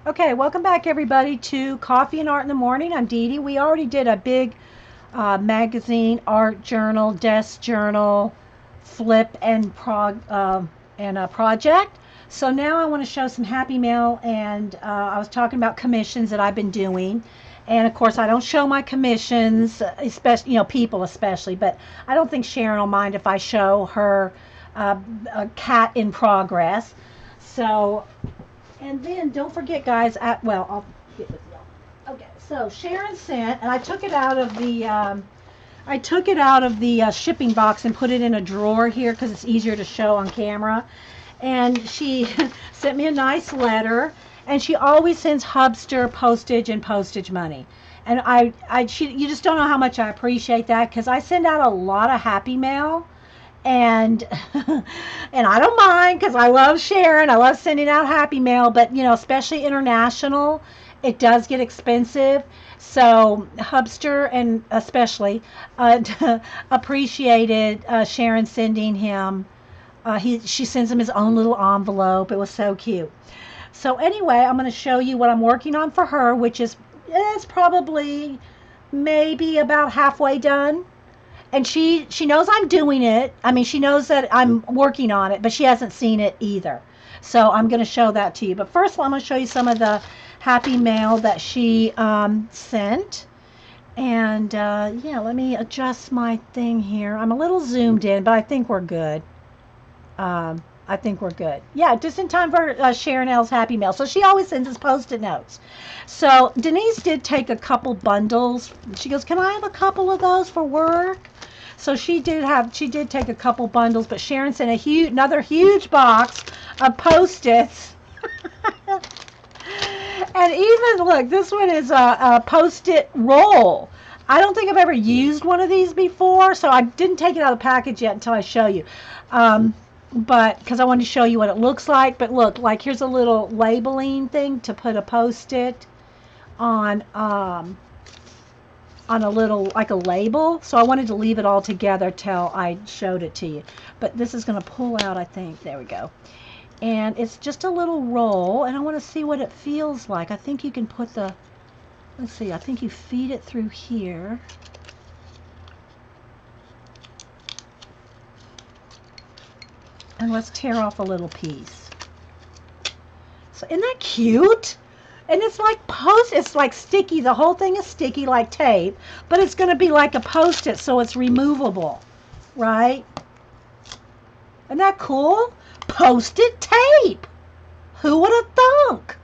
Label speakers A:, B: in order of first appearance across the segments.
A: Okay, welcome back everybody to Coffee and Art in the Morning. I'm Dede. We already did a big magazine, art journal, desk journal, flip and a project. So now I want to show some happy mail, and I was talking about commissions that I've been doing. And of course, I don't show my commissions, especially people especially. But I don't think Sharon will mind if I show her a cat in progress. So and then don't forget, guys, I'll get with you. Okay, so Sharon sent, and I took it out of the shipping box and put it in a drawer here because it's easier to show on camera. And she sent me a nice letter, and she always sends Hubster postage and postage money. And you just don't know how much I appreciate that because I send out a lot of happy mail, and and I don't mind because I love sharing. I love sending out happy mail, but especially international, it does get expensive. So Hubster and especially appreciated Sharon sending him. She sends him his own little envelope. It was so cute. So anyway, I'm going to show you what I'm working on for her, which is probably maybe about halfway done, and she knows I'm doing it. I mean, she knows that I'm working on it, but she hasn't seen it either. So I'm going to show that to you. But first, I'm going to show you some of the happy mail that she sent. And yeah, let me adjust my thing here. I'm a little zoomed in, but I think we're good. I think we're good. Yeah, just in time for Sharon L's happy mail. So she always sends us post-it notes. So Denise did take a couple bundles. She goes, "Can I have a couple of those for work?" So she did take a couple bundles, but Sharon sent another huge box of post-its. And even look, this one is a post-it roll. I don't think I've ever used one of these before, so I didn't take it out of the package yet until I show you. But because I wanted to show you what it looks like. But look, like here's a little labeling thing to put a post-it on a little, like a label. So I wanted to leave it all together till I showed it to you. But this is going to pull out, I think. There we go. And it's just a little roll, and I want to see what it feels like. I think you can put let's see, I think you feed it through here. And let's tear off a little piece. So isn't that cute? And it's like it's like sticky. The whole thing is sticky like tape, but it's going to be like a post-it, so it's removable, right? Isn't that cool? Post-it tape. Who would have thunk?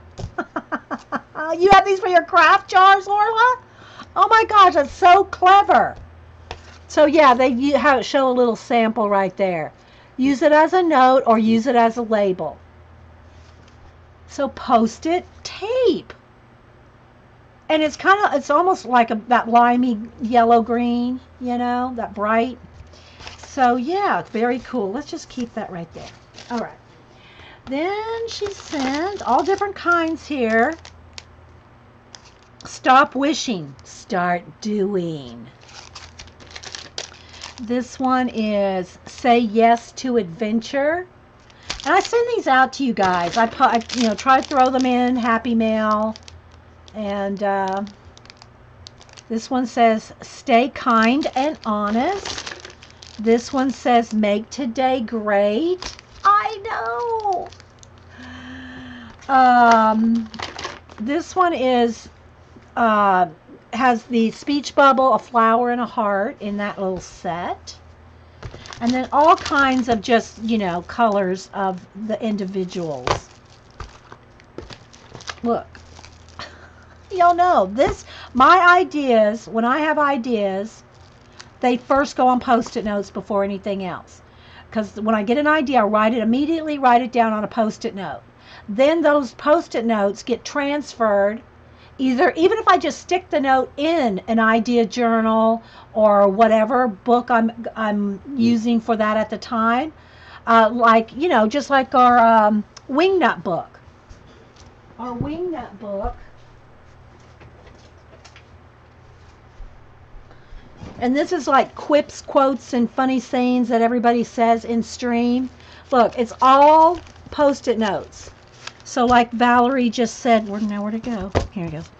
A: You have these for your craft jars, Orla? Oh my gosh, that's so clever. So yeah, they show a little sample right there. Use it as a note or use it as a label. So post-it tape. And it's almost like that limey yellow green, that bright. So yeah, it's very cool. Let's just keep that right there. All right. Then she sent all different kinds here. Stop wishing, start doing. This one is Say Yes to Adventure. And I send these out to you guys. I try to throw them in happy mail. And this one says Stay Kind and Honest. This one says Make Today Great. I know. This one is has the speech bubble, a flower, and a heart in that little set. And then all kinds of just, colors of the individuals. Look. Y'all know, my ideas, when I have ideas, they first go on post-it notes before anything else. Because when I get an idea, I immediately write it down on a post-it note. Then those post-it notes get transferred. Even if I just stick the note in an idea journal or whatever book I'm using for that at the time, just like our wingnut book. Our wingnut book. And this is like quips, quotes, and funny sayings that everybody says in stream. Look, it's all post-it notes. So like Valerie just said, where to go? Here it goes.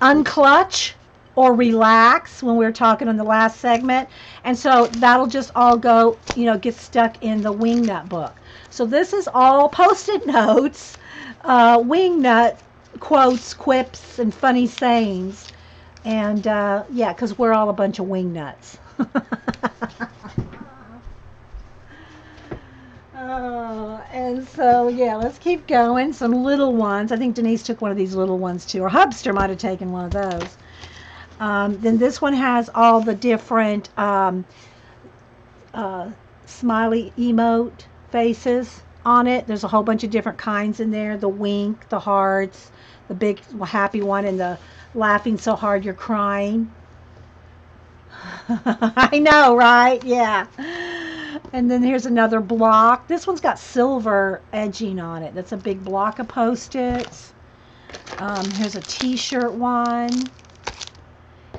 A: Unclutch or relax when we were talking in the last segment. And so that'll just all go, get stuck in the wingnut book. So this is all post-it notes, wingnut quotes, quips, and funny sayings. And yeah, because we're all a bunch of wingnuts. And so, yeah, let's keep going. Some little ones. I think Denise took one of these little ones too, or Hubster might have taken one of those. Then this one has all the different smiley emote faces on it. There's a whole bunch of different kinds in there. The wink, the hearts, the big happy one, and the laughing so hard you're crying. I know, right? Yeah. And then here's another block. This one's got silver edging on it. That's a big block of Post-its. Here's a t-shirt one.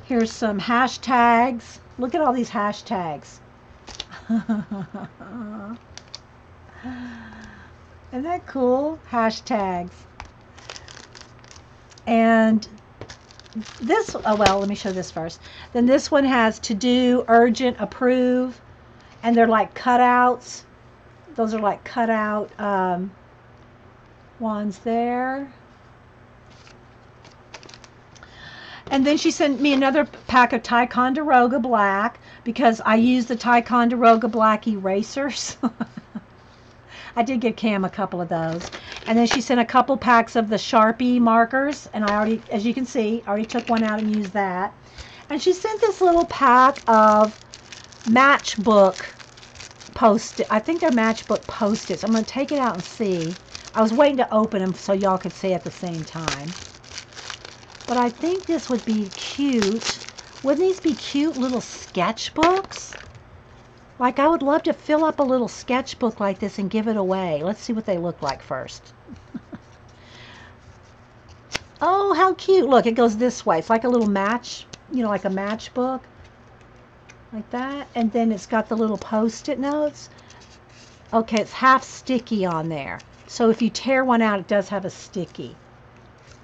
A: Here's some hashtags. Look at all these hashtags. Isn't that cool? Hashtags. And this, oh well, let me show this first. Then this one has to do, urgent, approve. And they're like cutouts. Those are like cutout ones there. And then she sent me another pack of Ticonderoga Black because I use the Ticonderoga Black erasers. I did give Cam a couple of those. And then she sent a couple packs of the Sharpie markers. And I already, as you can see, already took one out and used that. And she sent this little pack of matchbook Post-it. I think they're matchbook Post-its. I'm going to take it out and see. I was waiting to open them so y'all could see at the same time. But I think this would be cute. Wouldn't these be cute little sketchbooks? Like, I would love to fill up a little sketchbook like this and give it away. Let's see what they look like first. Oh, how cute. Look, it goes this way. It's like a little match, like a matchbook. Like that. And then it's got the little Post-it notes. Okay, it's half sticky on there. So if you tear one out, it does have a sticky.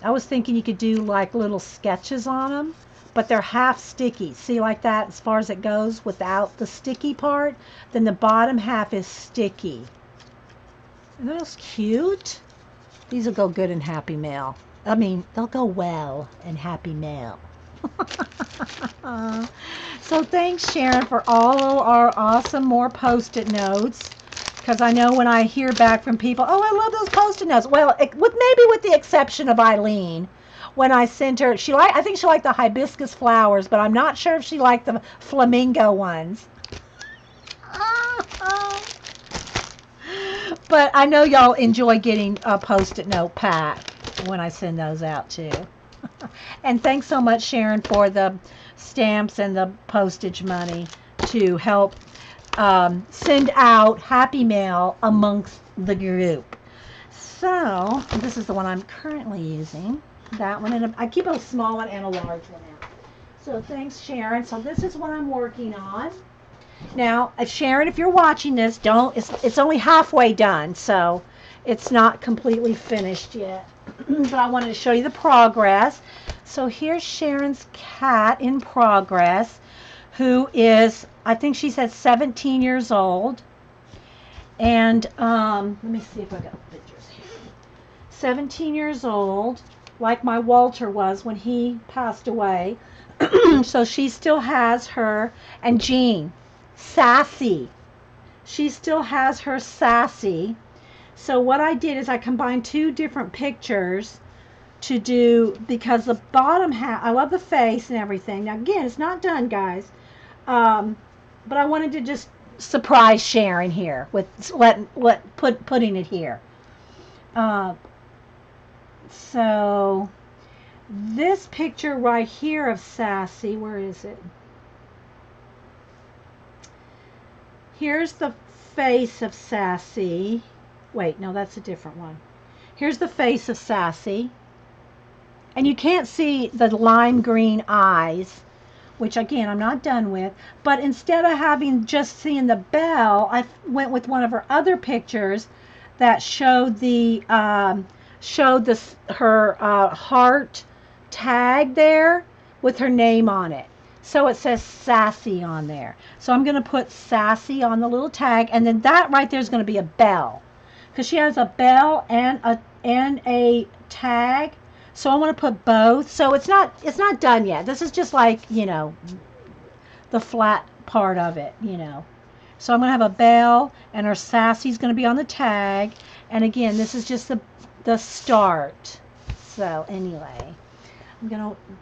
A: I was thinking you could do like little sketches on them, but they're half sticky. See, like that, as far as it goes without the sticky part. Then the bottom half is sticky. Isn't those cute? These will go good in Happy Mail. I mean, they'll go well in Happy Mail. So thanks, Sharon, for all our awesome more Post-it notes. Because I know when I hear back from people, oh, I love those Post-it notes. Well, maybe with the exception of Eileen, when I sent her, I think she liked the hibiscus flowers, but I'm not sure if she liked the flamingo ones. But I know y'all enjoy getting a Post-it note pack when I send those out too. And thanks so much, Sharon, for the stamps and the postage money to help send out Happy Mail amongst the group. So this is the one I'm currently using. That one, and I keep a small one and a large one out. So thanks, Sharon. So this is what I'm working on. Now, Sharon, if you're watching this, it's only halfway done, so it's not completely finished yet. But I wanted to show you the progress. So here's Sharon's cat in progress, who is, I think she said 17 years old. And let me see if I got pictures here. 17 years old, like my Walter was when he passed away. So she still has her, and Jean, Sassy. She still has her Sassy. So what I did is I combined two different pictures to do, because the bottom half, I love the face and everything. Now again, it's not done, guys. But I wanted to just surprise Sharon here with putting it here. So this picture right here of Sassy, where is it? Here's the face of Sassy. Wait, no, that's a different one. Here's the face of Sassy. And you can't see the lime green eyes, which again, I'm not done with. But instead of having just seeing the bell, I went with one of her other pictures that showed her heart tag there with her name on it. So it says Sassy on there. So I'm going to put Sassy on the little tag, and then that right there is going to be a bell, because she has a bell and a tag. So I want to put both. So it's not done yet. This is just like, you know, the flat part of it, you know. So I'm going to have a bell, and her Sassy's going to be on the tag. And again, this is just the start. So anyway,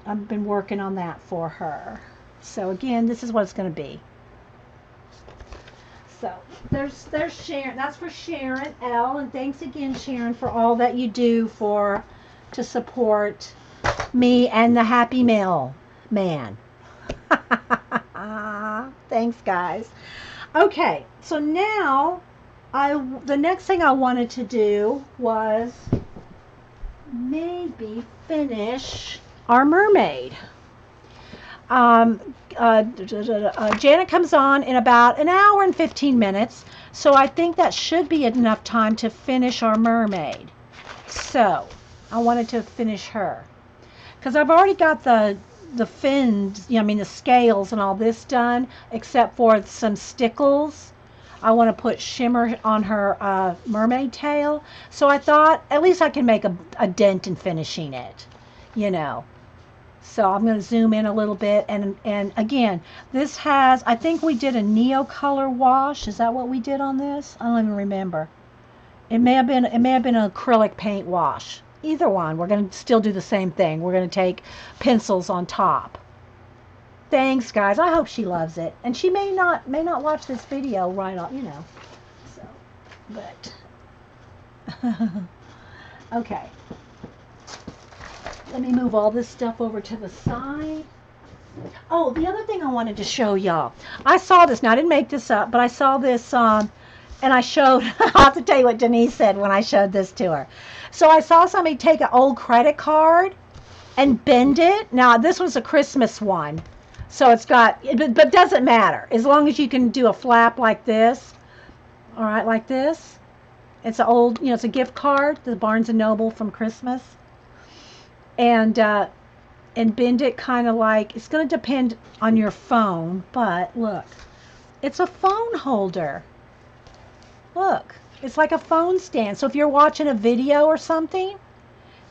A: I've been working on that for her. So again, this is what it's going to be. So there's Sharon. That's for Sharon L. And thanks again, Sharon, for all that you do to support me and the Happy Mail Man. Thanks, guys. Okay, so now the next thing I wanted to do was maybe finish our mermaid. Janet comes on in about an hour and 15 minutes, so I think that should be enough time to finish our mermaid. So I wanted to finish her because I've already got the fins, you know, I mean the scales and all this done, except for some stickles. I want to put shimmer on her mermaid tail, so I thought at least I can make a dent in finishing it, you know. So I'm going to zoom in a little bit, and again, this has, I think we did a Neo color wash. Is that what we did on this? I don't even remember. It may have been an acrylic paint wash. Either one, we're going to still do the same thing. We're going to take pencils on top. Thanks, guys. I hope she loves it, and she may not watch this video right off, you know. So, but okay. Let me move all this stuff over to the side. Oh, the other thing I wanted to show y'all. I saw this. Now, I didn't make this up, but I saw this, and I showed, I'll have to tell you what Denise said when I showed this to her. So I saw somebody take an old credit card and bend it. Now, this was a Christmas one. So it's got, but doesn't matter. As long as you can do a flap like this. All right, like this. It's an old, you know, it's a gift card, the Barnes & Noble from Christmas. And bend it kind of like, it's going to depend on your phone, but look, it's a phone holder. Look, it's like a phone stand. So if you're watching a video or something,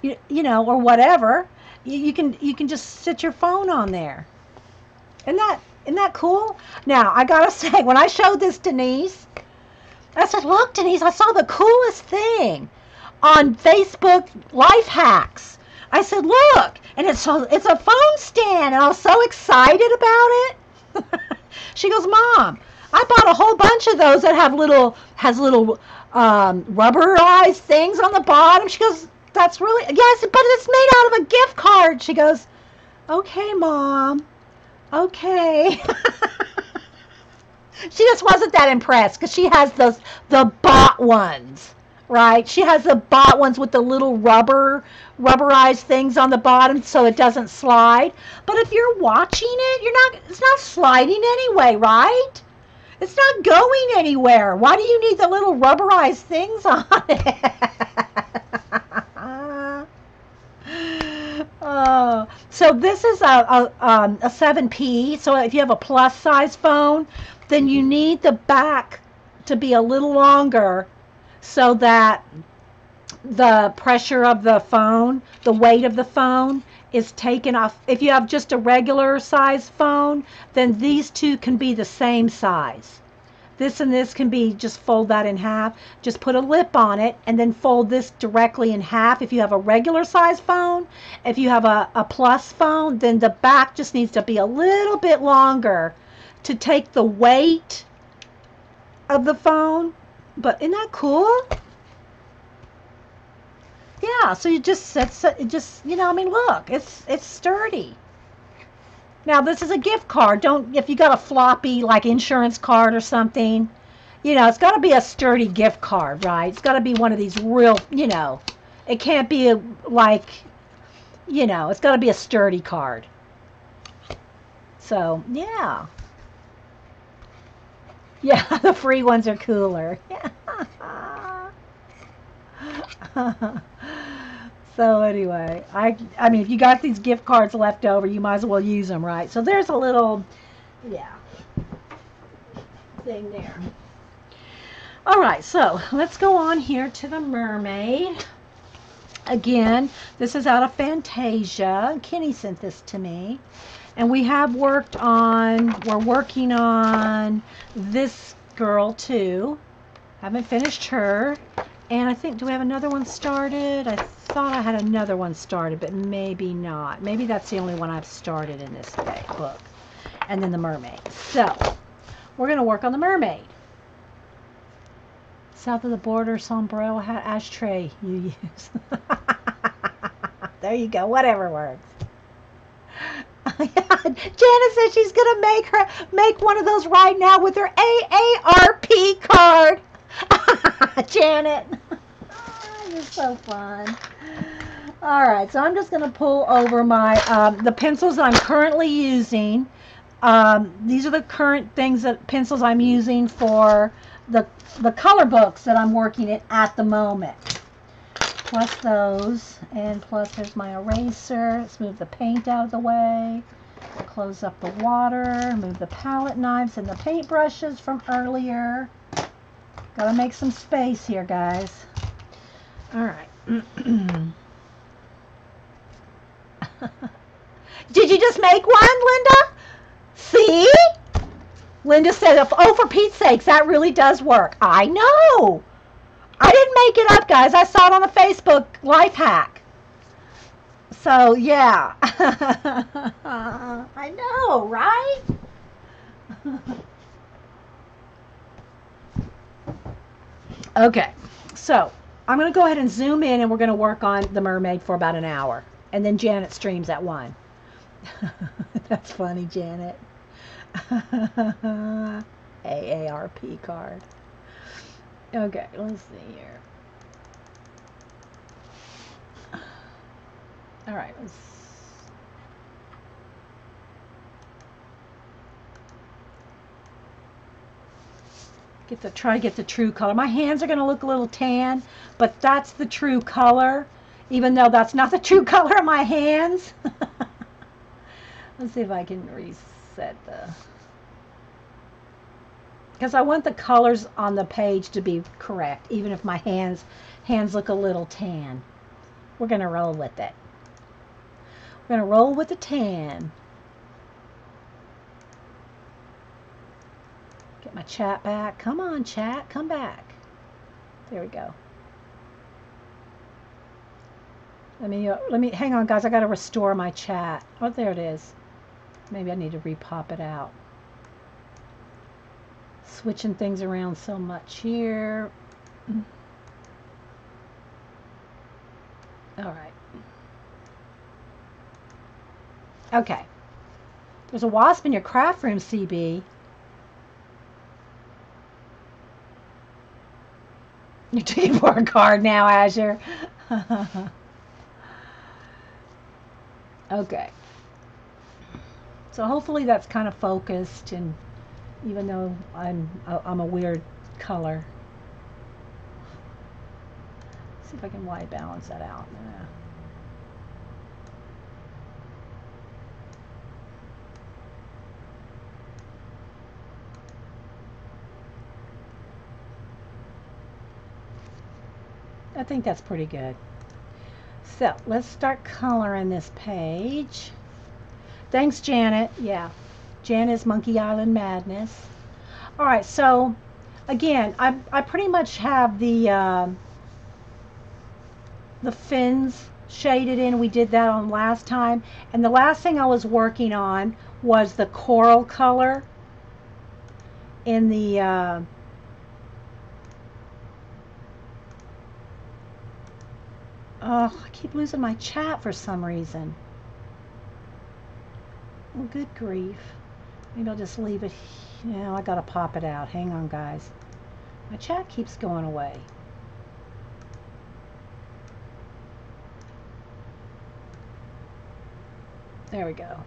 A: you know, or whatever, you can just sit your phone on there. Isn't that cool? Now, I got to say, when I showed this to Denise, I said, look, Denise, I saw the coolest thing on Facebook Life Hacks. I said, look, and it's a phone stand, and I was so excited about it. She goes, Mom, I bought a whole bunch of those that have little rubberized things on the bottom. She goes, that's really, yes, but it's made out of a gift card. She goes, okay, Mom, okay. She just wasn't that impressed because she has the bought ones. Right? She has the bought ones with the little rubberized things on the bottom so it doesn't slide. But if you're watching it, it's not sliding anyway, right? It's not going anywhere. Why do you need the little rubberized things on it? Oh, so this is a 7P. So if you have a plus size phone, then you need the back to be a little longer, so that the pressure of the phone, the weight of the phone is taken off. If you have just a regular size phone, then these two can be the same size. This and this can be, just fold that in half. Just put a lip on it and then fold this directly in half if you have a regular size phone. If you have a plus phone, then the back just needs to be a little bit longer to take the weight of the phone. But isn't that cool? Yeah, so you just you know, I mean, look, it's sturdy. Now this is a gift card. If you got a floppy like insurance card or something, you know, it's got to be a sturdy gift card, right? It's got to be one of these real, you know, it can't be like, you know, it's got to be a sturdy card. So yeah. Yeah, the free ones are cooler. So anyway, I mean, if you got these gift cards left over, you might as well use them, right? So there's a little, yeah, thing there. All right, so let's go on here to the mermaid. Again, this is out of Fantasia. Kenny sent this to me. And we have we're working on this girl too. Haven't finished her. And I think, do we have another one started? I thought I had another one started, but maybe not. Maybe that's the only one I've started in this book. And then the mermaid. So, we're going to work on the mermaid. South of the border, sombrero hat, ashtray you use. There you go. Whatever works. Janet says she's going to make one of those right now with her AARP card. Janet. You're so fun. All right, so I'm just going to pull over my the pencils that I'm currently using. These are the current pencils I'm using for the color books that I'm working at the moment. Plus those, and plus there's my eraser. Let's move the paint out of the way. Close up the water. Move the palette knives and the paint brushes from earlier. Gotta make some space here, guys. All right. Did you just make one, Linda? See? Linda said, oh, for Pete's sakes, that really does work. I know. I didn't make it up, guys. I saw it on the Facebook life hack. So, yeah. I know, right? Okay, so I'm going to go ahead and zoom in, and we're going to work on the mermaid for about an hour. And then Janet streams at 1. That's funny, Janet. AARP card. Okay, let's see here. All right, let's try to get the true color. My hands are going to look a little tan, but that's the true color, even though that's not the true color of my hands. Let's see if I can reset because I want the colors on the page to be correct, even if my hands look a little tan. We're going to roll with it. We're going to roll with the tan. Get my chat back. Come on, chat. Come back. There we go. Let me hang on, guys. I got to restore my chat. Oh, there it is. Maybe I need to repop it out. Switching things around so much here. All right. Okay. There's a wasp in your craft room, CB. You're taking for a card now, Azure. Okay. So hopefully that's kind of focused, and even though I'm a weird color. See if I can white balance that out. Yeah. I think that's pretty good. So let's start coloring this page. Thanks, Janet. Yeah, Janet's Monkey Island Madness. All right, so again, I pretty much have the fins shaded in. We did that on last time, and the last thing I was working on was the coral color in the oh, I keep losing my chat for some reason. Oh, good grief. Maybe I'll just leave it. Yeah, I gotta pop it out. Hang on, guys. My chat keeps going away. There we go.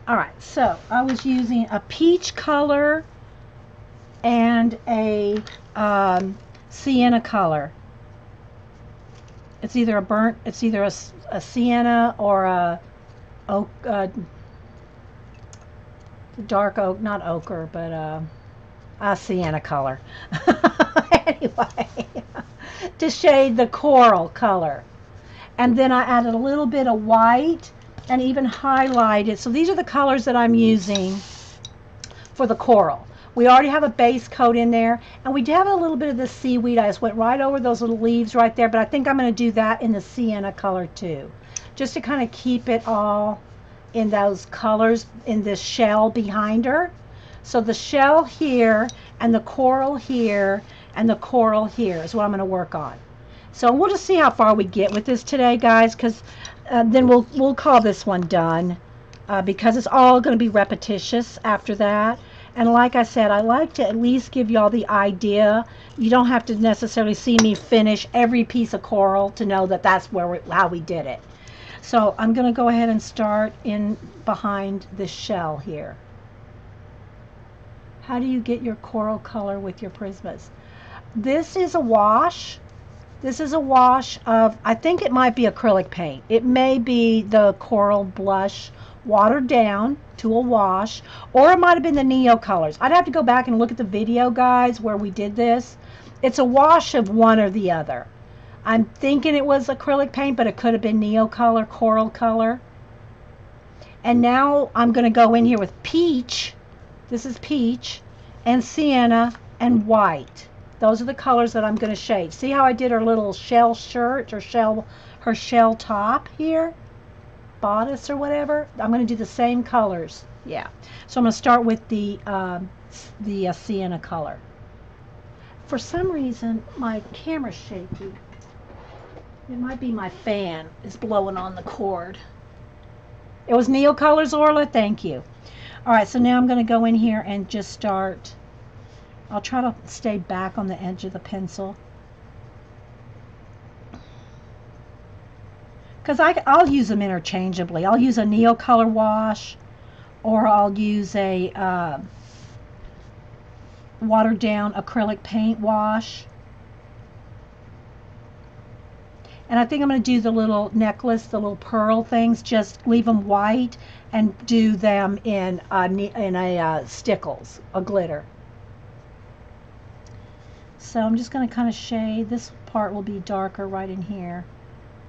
A: All right, so I was using a peach color and a sienna color. It's either a burnt, it's either a sienna or a oak, dark oak, not ochre, but a sienna color. Anyway, to shade the coral color. And then I added a little bit of white and even highlighted. So these are the colors that I'm using for the coral. We already have a base coat in there, and we do have a little bit of the seaweed. I just went right over those little leaves right there, but I think I'm going to do that in the sienna color too, just to kind of keep it all in those colors in this shell behind her. So the shell here and the coral here and the coral here is what I'm going to work on. So we'll just see how far we get with this today, guys, because then we'll call this one done, because it's all going to be repetitious after that. And like I said, I like to at least give y'all the idea. You don't have to necessarily see me finish every piece of coral to know that that's how we did it. So I'm going to go ahead and start in behind this shell here. How do you get your coral color with your Prismas? This is a wash. This is a wash of, I think it might be acrylic paint. It may be the coral blush watered down to a wash, or it might have been the Neo colors. I'd have to go back and look at the video, guys, where we did this. It's a wash of one or the other. I'm thinking it was acrylic paint, but it could have been Neo color, coral color. And now I'm going to go in here with peach. This is peach and sienna and white. Those are the colors that I'm going to shade. See how I did her little shell shirt or her shell top here? Bodice or whatever. I'm going to do the same colors. Yeah. So I'm going to start with the sienna color. For some reason, my camera's shaky. It might be my fan is blowing on the cord. It was Neo colors, Orla. Thank you. All right. So now I'm going to go in here and just start. I'll try to stay back on the edge of the pencil, because I'll use them interchangeably. I'll use a Neo color wash, or I'll use a watered down acrylic paint wash. And I think I'm going to do the little necklace, the little pearl things, just leave them white and do them in a stickles, a glitter. So I'm just going to kind of shade. This part will be darker right in here,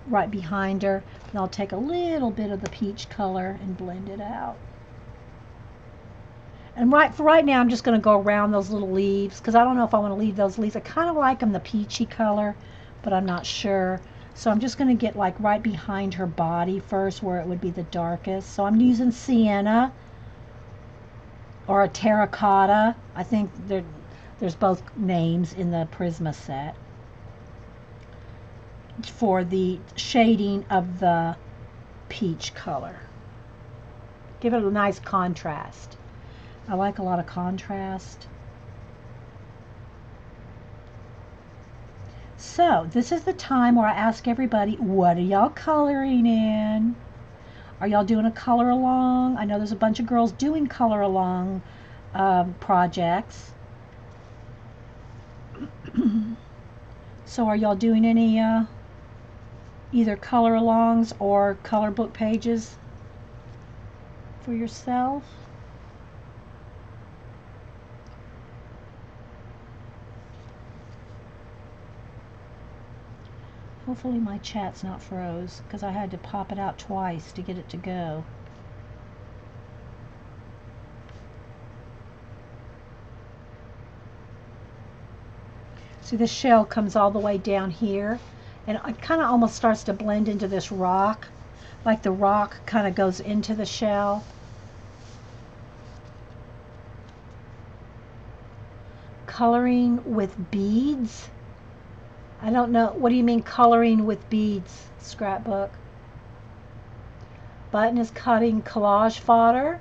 A: right behind her. And I'll take a little bit of the peach color and blend it out. And for right now, I'm just going to go around those little leaves, because I don't know if I want to leave those leaves. I kind of like them the peachy color, but I'm not sure. So I'm just going to get like right behind her body first, where it would be the darkest. So I'm using sienna or a terracotta. I think there's both names in the Prisma set for the shading of the peach color. Give it a nice contrast. I like a lot of contrast. So this is the time where I ask everybody, what are y'all coloring in? Are y'all doing a color along? I know there's a bunch of girls doing color along projects. So are y'all doing any either color alongs or color book pages for yourself? Hopefully my chat's not froze, because I had to pop it out twice to get it to go. See, the shell comes all the way down here, and it kind of almost starts to blend into this rock, like the rock kind of goes into the shell. Coloring with beads? I don't know. What do you mean coloring with beads, Scrapbook? Button is cutting collage fodder.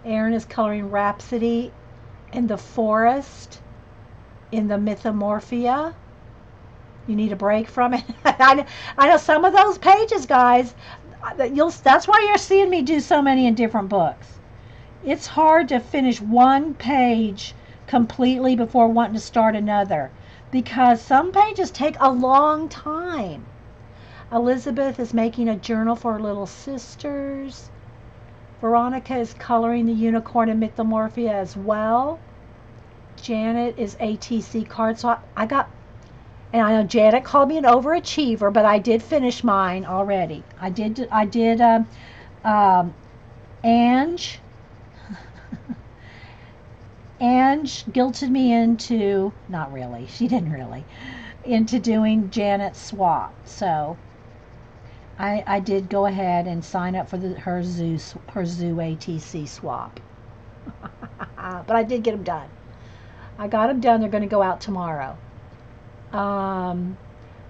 A: Aaron is coloring Rhapsody in the Forest, in the Mythomorphia. You need a break from it. I know some of those pages, guys. That's why you're seeing me do so many in different books. It's hard to finish one page completely before wanting to start another, because some pages take a long time. Elizabeth is making a journal for her little sisters. Veronica is coloring the unicorn and mythomorphia as well. Janet is ATC card. So I got, and I know Janet called me an overachiever, but I did finish mine already. I did Ange guilted me into, not really, she didn't really, into doing Janet's swap. So I did go ahead and sign up for her zoo ATC swap. But I did get them done. I got them done. They're going to go out tomorrow.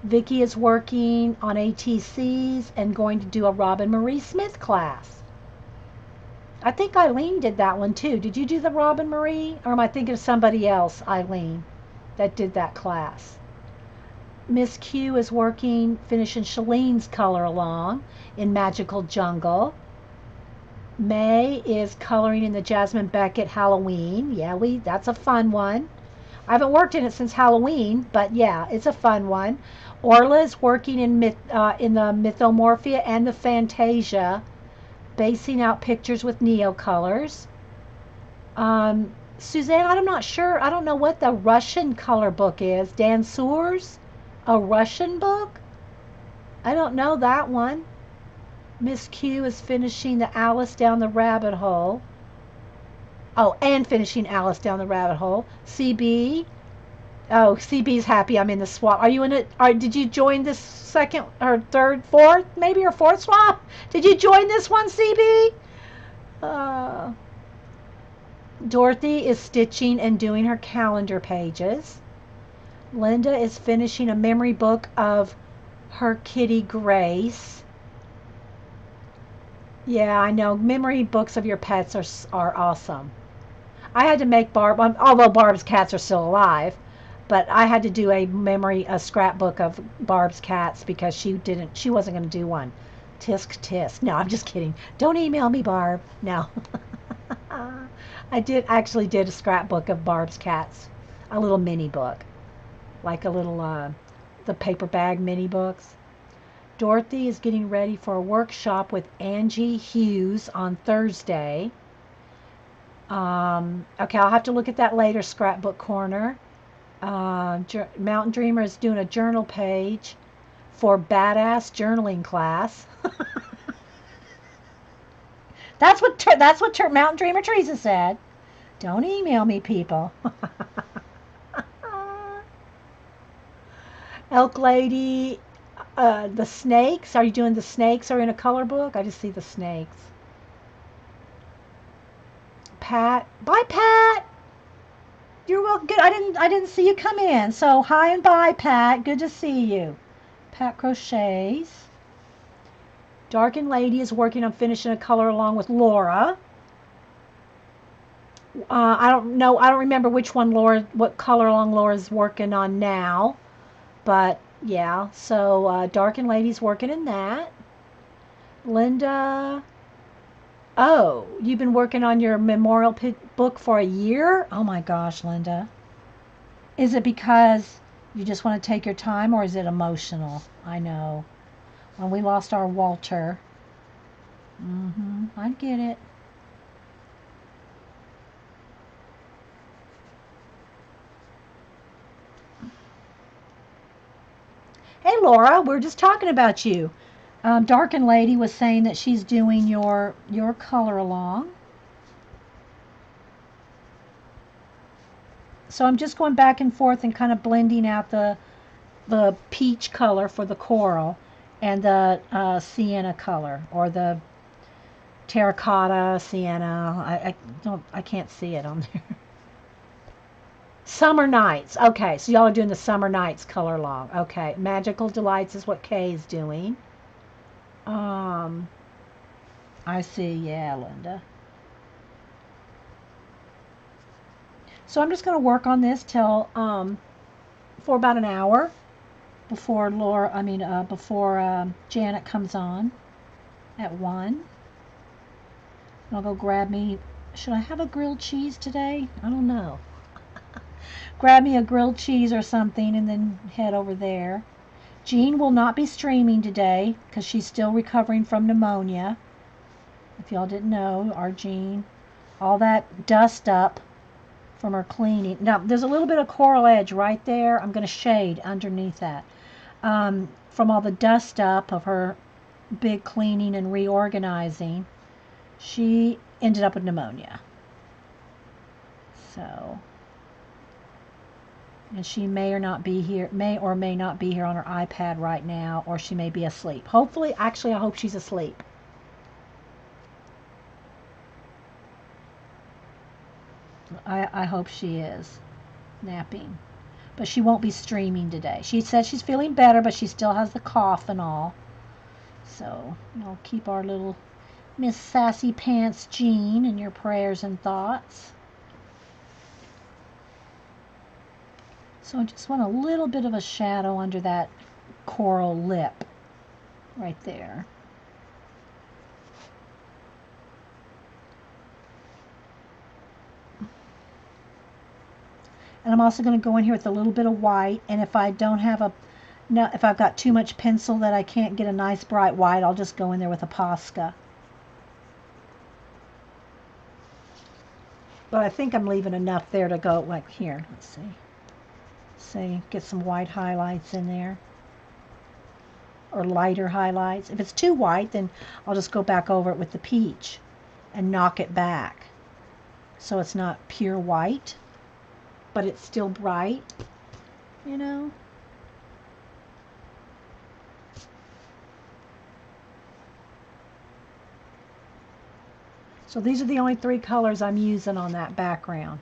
A: Vicki is working on ATCs and going to do a Robin Marie Smith class. I think Eileen did that one too. Did you do the Robin Marie? Or am I thinking of somebody else, Eileen, that did that class? Miss Q is working, finishing Shalene's color along in Magical Jungle. May is coloring in the Jasmine Beckett Halloween. Yeah, that's a fun one. I haven't worked in it since Halloween, but yeah, it's a fun one. Orla is working in the Mythomorphia and the Fantasia, basing out pictures with Neocolors. Suzanne, I'm not sure. I don't know what the Russian color book is. Danseurs? A Russian book? I don't know that one. Miss Q is finishing the Alice Down the Rabbit Hole. Oh, and finishing Alice Down the Rabbit Hole. CB. Oh, CB's happy I'm in the swap. Are you in it? Did you join this second or third, fourth, maybe, or fourth swap? Did you join this one, CB? Dorothy is stitching and doing her calendar pages. Linda is finishing a memory book of her kitty Grace. Yeah, I know. Memory books of your pets are awesome. I had to make Barb, although Barb's cats are still alive, but I had to do a scrapbook of Barb's cats because she wasn't going to do one. Tisk tisk. No, I'm just kidding. Don't email me, Barb. No. I actually did a scrapbook of Barb's cats, a little mini book, like a little the paper bag mini books. Dorothy is getting ready for a workshop with Angie Hughes on Thursday. Okay, I'll have to look at that later, Scrapbook Corner. Mountain Dreamer is doing a journal page for Badass Journaling class. That's what Mountain Dreamer Teresa said. Don't email me, people. Elk Lady, the snakes. Are you doing the snakes or in a color book? I just see the snakes. Pat, bye, Pat. You're welcome. Good. I didn't see you come in. So hi and bye, Pat. Good to see you. Pat crochets. Darkened Lady is working on finishing a color along with Laura. I don't know. I don't remember what color along Laura's working on now. But yeah, so Darkened Lady's working in that. Linda. Oh, you've been working on your memorial book for a year? Oh my gosh, Linda. Is it because you just want to take your time, or is it emotional? I know. When we lost our Walter. I get it. Hey, Laura, we're just talking about you. Darkened Lady was saying that she's doing your color along. So I'm just going back and forth and kind of blending out the peach color for the coral and the sienna color, or the terracotta sienna. I can't see it on there. Summer Nights. Okay, so y'all are doing the Summer Nights color along. Okay, Magical Delights is what Kay is doing. I see. Yeah, Linda. So I'm just going to work on this till for about an hour before Janet comes on at 1. I'll go grab me. Should I have a grilled cheese today? I don't know. Grab me a grilled cheese or something and then head over there. Jean will not be streaming today because she's still recovering from pneumonia. If y'all didn't know, our Jean, all that dust up from her cleaning. Now, there's a little bit of coral edge right there. I'm going to shade underneath that. From all the dust up of her big cleaning and reorganizing, she ended up with pneumonia. So, and she may or not be here, may or may not be here on her iPad right now, or she may be asleep. Hopefully, actually, I hope she's asleep. I hope she is napping. But she won't be streaming today. She says she's feeling better, but she still has the cough and all. So, I'll keep our little Miss Sassy Pants Jean in your prayers and thoughts. So I just want a little bit of a shadow under that coral lip right there. And I'm also going to go in here with a little bit of white, and if I don't have if I've got too much pencil that I can't get a nice bright white, I'll just go in there with a Posca. But I think I'm leaving enough there to go, like here, let's see. See, get some white highlights in there. Or lighter highlights. If it's too white, then I'll just go back over it with the peach and knock it back. So it's not pure white, but it's still bright, you know. So these are the only 3 colors I'm using on that background.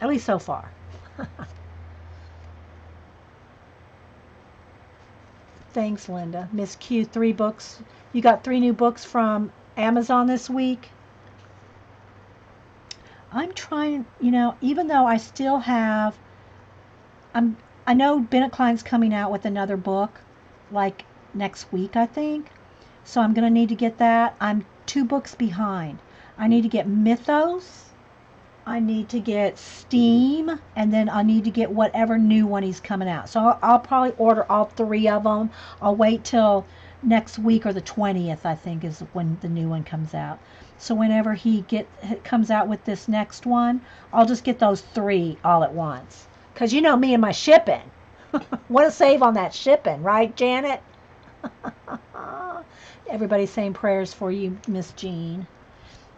A: At least so far. Thanks, Linda. Miss Q, 3 books. You got 3 new books from Amazon this week? I'm trying, you know, even though I still have, I know Bennett Klein's coming out with another book, like next week, I think. So I'm going to need to get that. I'm 2 books behind. I need to get Mythos. I need to get Steam, and then I need to get whatever new one he's coming out. So I'll probably order all 3 of them. I'll wait till next week or the 20th, I think, is when the new one comes out. So whenever he comes out with this next one, I'll just get those 3 all at once. Because you know me and my shipping. Want to save on that shipping, right, Janet? Everybody's saying prayers for you, Miss Jean.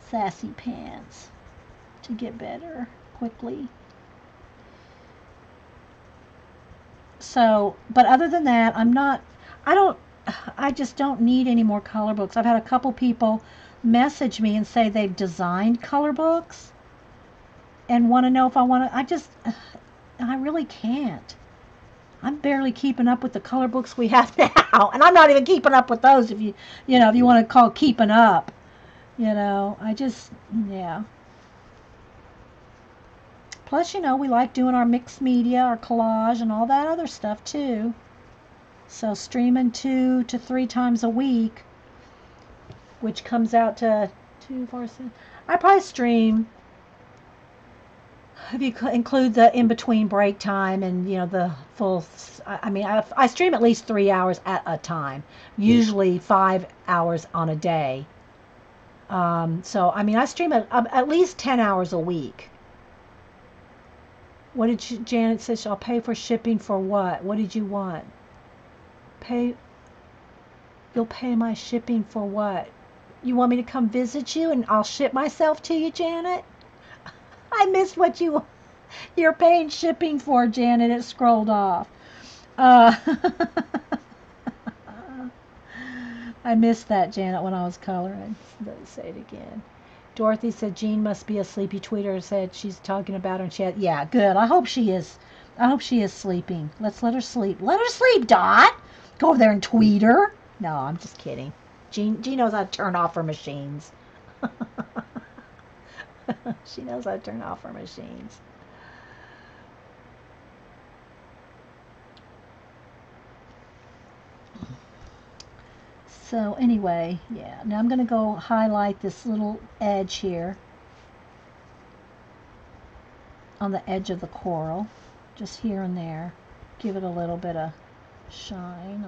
A: Sassy Pants. To get better quickly. So, but other than that, I just don't need any more color books. I've had a couple people message me and say they've designed color books and want to know if I want to. I really can't. I'm barely keeping up with the color books we have now, and I'm not even keeping up with those. If you want to call keeping up, yeah. Plus, we like doing our mixed media, our collage, and all that other stuff, too. So streaming 2 to 3 times a week, which comes out to 2, 4, 6. I probably stream, if you include the in-between break time and, the full, I stream at least 3 hours at a time, usually 5 hours on a day. So, I stream at least 10 hours a week. What did Janet says? I'll pay for shipping for what? What did you want? You'll pay my shipping for what? You want me to come visit you and I'll ship myself to you, Janet? I missed what you're paying shipping for, Janet. It scrolled off. I missed that, Janet, when I was coloring. Let's say it again. Dorothy said Jean must be a sleepy. Tweeter said she's talking about her and she had, yeah, good. I hope she is sleeping. Let's let her sleep. Let her sleep, Dot. Go over there and tweet her. No, I'm just kidding. Jean knows how to turn off her machines. She knows how to turn off her machines. So anyway, yeah. Now I'm going to go highlight this little edge here on the edge of the coral, just here and there. Give it a little bit of shine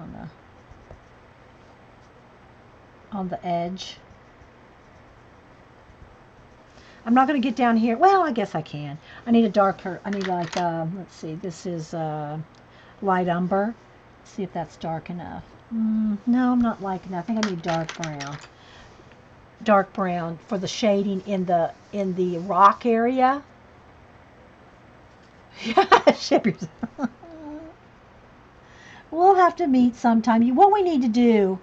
A: on the edge. I'm not going to get down here. Well, I guess I can. I need a darker, I need like, let's see, this is light umber. See if that's dark enough. No, I'm not liking that. I think I need dark brown. Dark brown for the shading in the rock area. Yeah, ship yourself. We'll have to meet sometime. What we need to do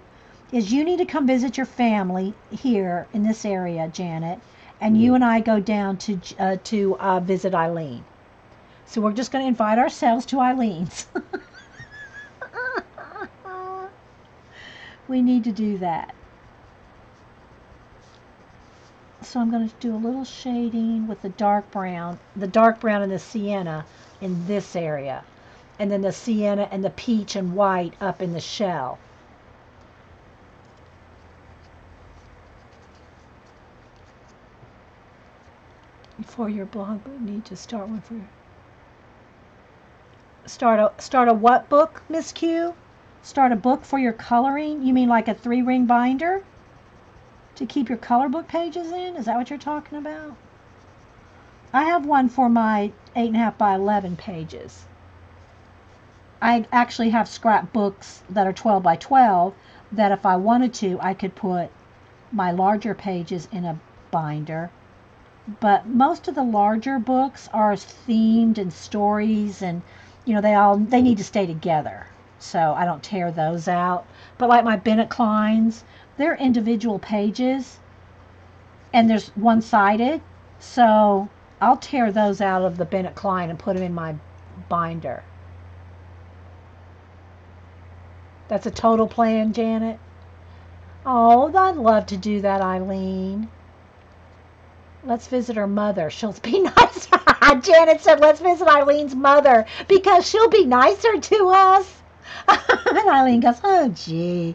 A: is you need to come visit your family here in this area, Janet, and you and I go down to visit Eileen. So we're just going to invite ourselves to Eileen's. We need to do that. So I'm going to do a little shading with the dark brown and the sienna in this area. And then the sienna and the peach and white up in the shell. For your blog, but need to start one for start a what book, Miss Q? Start a book for your coloring? You mean like a 3-ring binder to keep your color book pages in? Is that what you're talking about? I have one for my 8.5 by 11 pages. I actually have scrapbooks that are 12 by 12 that if I wanted to, I could put my larger pages in a binder. But most of the larger books are themed and stories, and you know they need to stay together, so I don't tear those out. But like my Bennett Kleins, they're individual pages and there's one-sided, so I'll tear those out of the Bennett Klein and put them in my binder. That's a total plan, Janet. Oh, I'd love to do that, Eileen. Let's visit her mother. She'll be nice. Janet said, let's visit Eileen's mother because she'll be nicer to us. And Eileen goes, oh, gee.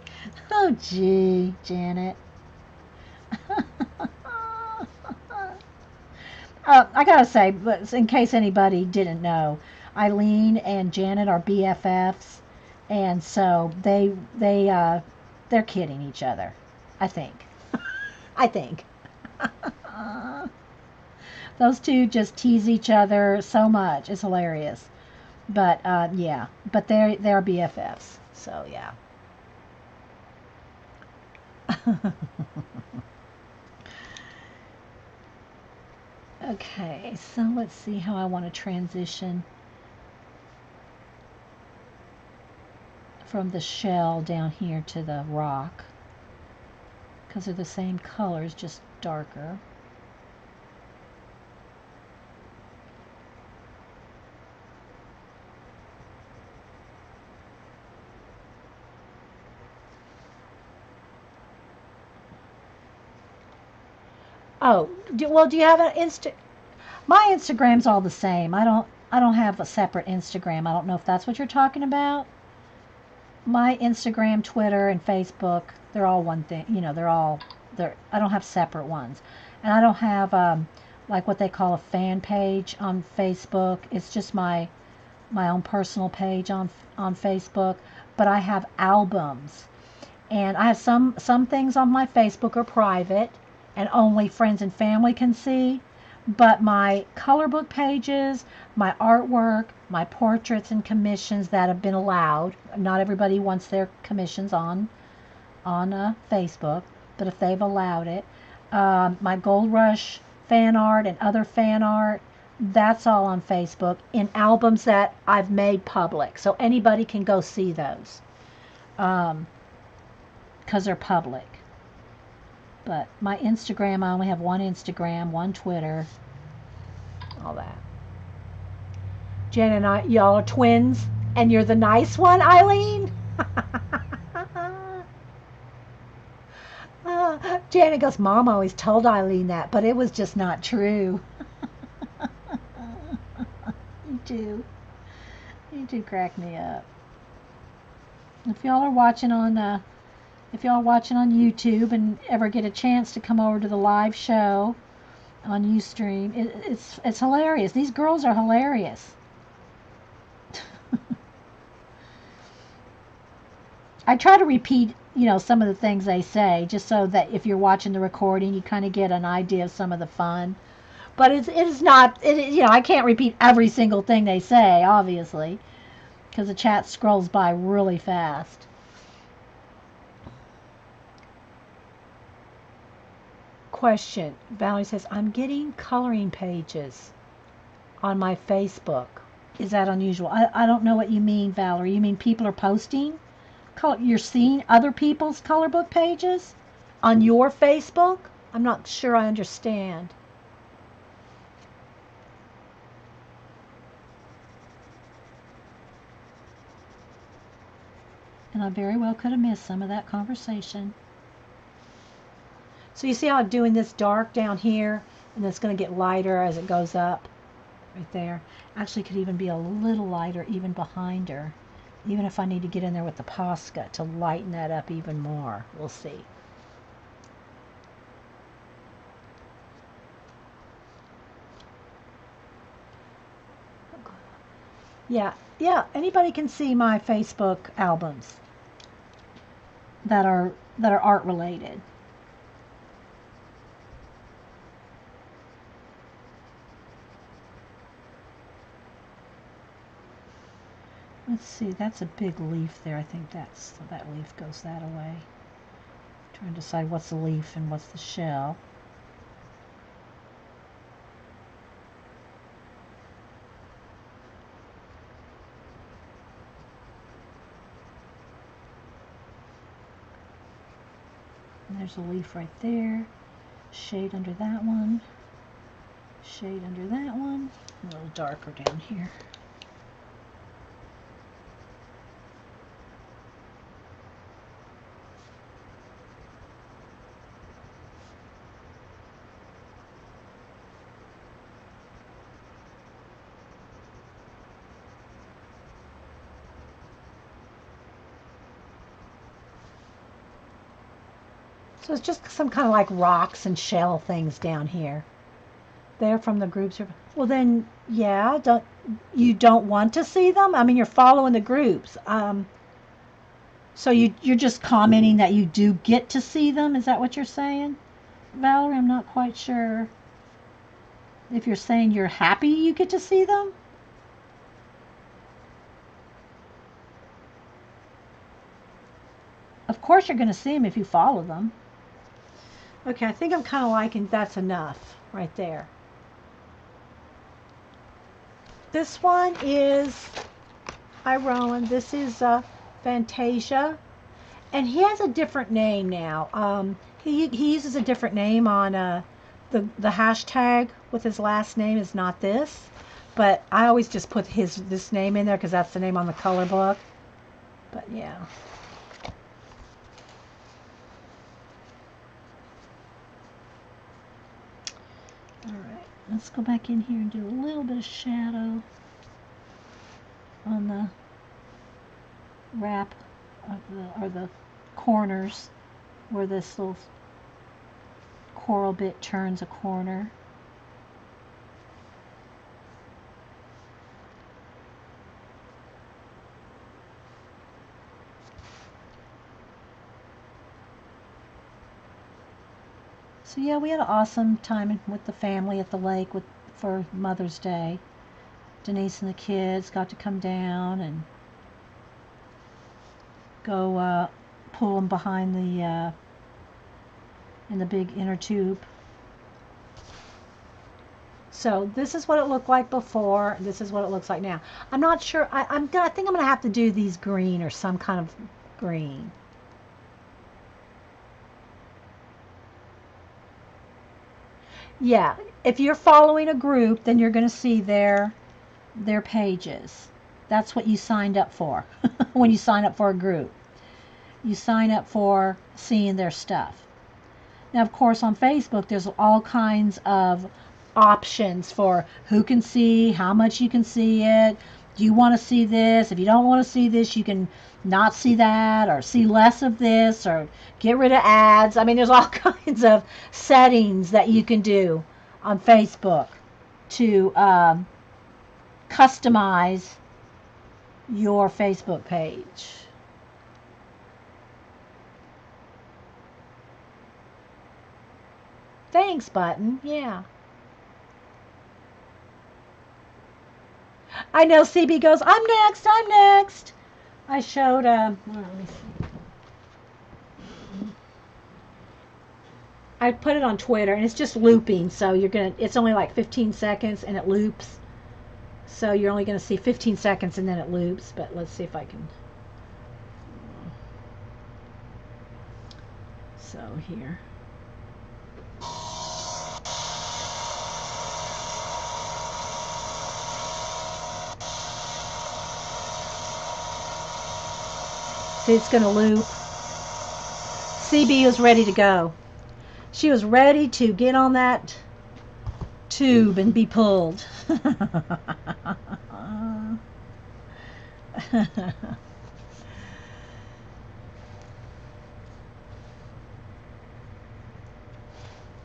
A: Oh, gee, Janet. I got to say, in case anybody didn't know, Eileen and Janet are BFFs. And so they're kidding each other, I think. I think. Those two just tease each other so much. It's hilarious. But yeah, but they're BFFs. So yeah. Okay, so let's see how I want to transition from the shell down here to the rock, because they're the same colors, just darker. Oh, well, do you have an My Instagram's all the same. I don't have a separate Instagram. I don't know if that's what you're talking about. My Instagram, Twitter, and Facebook, they're all one thing. You know, I don't have separate ones. And I don't have like what they call a fan page on Facebook. It's just my own personal page on Facebook, but I have albums. And I have some things on my Facebook are private and only friends and family can see, but my color book pages, my artwork, my portraits and commissions that have been allowed, not everybody wants their commissions on Facebook, but if they've allowed it, my Gold Rush fan art and other fan art, that's all on Facebook in albums that I've made public, so anybody can go see those because they're public. But my Instagram, I only have one Instagram, one Twitter, all that. Jen and I, y'all are twins, and you're the nice one, Eileen? Janet goes, Mom always told Eileen that, but it was just not true. You do crack me up. If y'all are watching on YouTube and ever get a chance to come over to the live show on Ustream, it's hilarious. These girls are hilarious. I try to repeat, you know, some of the things they say, just so that if you're watching the recording, you kind of get an idea of some of the fun. But it is not, you know, I can't repeat every single thing they say, obviously, because the chat scrolls by really fast. Question. Valerie says, I'm getting coloring pages on my Facebook. Is that unusual? I don't know what you mean, Valerie. You mean people are posting? You're seeing other people's color book pages on your Facebook? I'm not sure I understand. And I very well could have missed some of that conversation. So you see how I'm doing this dark down here, and it's going to get lighter as it goes up, right there. Actually, could even be a little lighter even behind her, even if I need to get in there with the Posca to lighten that up even more. We'll see. Yeah, anybody can see my Facebook albums that are art related. Let's see, that's a big leaf there. I think so that leaf goes that away. Trying to decide what's the leaf and what's the shell. And there's a leaf right there. Shade under that one. Shade under that one. A little darker down here. So it's just some kind of like rocks and shell things down here. They're from the groups. Well then, yeah, you don't want to see them? I mean, you're following the groups. So you're just commenting that you do get to see them? Is that what you're saying? Valerie, I'm not quite sure if you're saying you're happy you get to see them. Of course you're going to see them if you follow them. Okay, I think I'm kind of liking that's enough right there. This one is Iroan. This is Fantasia. And he has a different name now. He uses a different name on the hashtag with his last name is not this. But I always just put this name in there because that's the name on the color book. But yeah. Alright, let's go back in here and do a little bit of shadow on the wrap of the corners where this little coral bit turns a corner. So yeah, we had an awesome time with the family at the lake for Mother's Day. Denise and the kids got to come down and go pull them behind the in the big inner tube. So this is what it looked like before. This is what it looks like now. I'm not sure. I think I'm gonna have to do these green or some kind of green. Yeah, if you're following a group, then you're going to see their pages. That's what you signed up for when you sign up for a group. You sign up for seeing their stuff. Now, of course, on Facebook, there's all kinds of options for who can see, how much you can see it. Do you want to see this? If you don't want to see this, you can not see that, or see less of this, or get rid of ads. I mean, there's all kinds of settings that you can do on Facebook to customize your Facebook page. thanks button. Yeah. I know CB goes, I'm next, I'm next. I showed, let me see. I put it on Twitter, and it's just looping, so it's only like 15 seconds, and it loops. So you're only going to see 15 seconds, and then it loops, but let's see if I can. So here. See, it's going to loop. CB was ready to go. She was ready to get on that tube and be pulled. All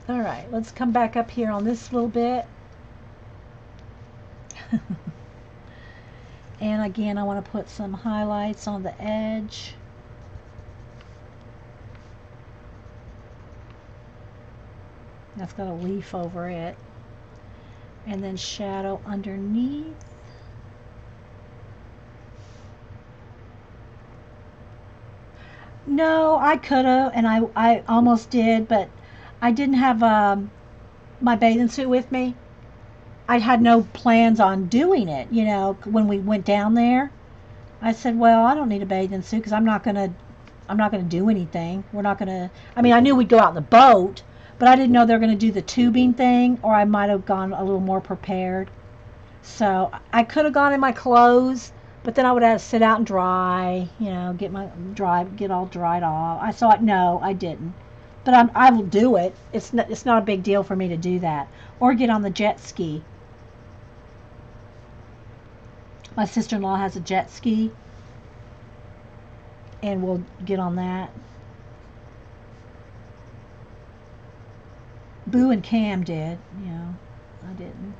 A: right, let's come back up here on this little bit. And again, I want to put some highlights on the edge. That's got a leaf over it. And then shadow underneath. No, I could have, and I almost did, but I didn't have my bathing suit with me. I had no plans on doing it, you know, when we went down there. I said, well, I don't need a bathing suit because I'm not gonna do anything. We're not gonna. I mean, I knew we'd go out in the boat, but I didn't know they were gonna do the tubing thing, or I might have gone a little more prepared. So I could have gone in my clothes, but then I would have to sit out and dry, you know, get all dried off. I thought, no, I didn't. But I will do it. It's not a big deal for me to do that, or get on the jet ski. My sister-in-law has a jet ski, and we'll get on that. Boo and Cam did, you know, I didn't.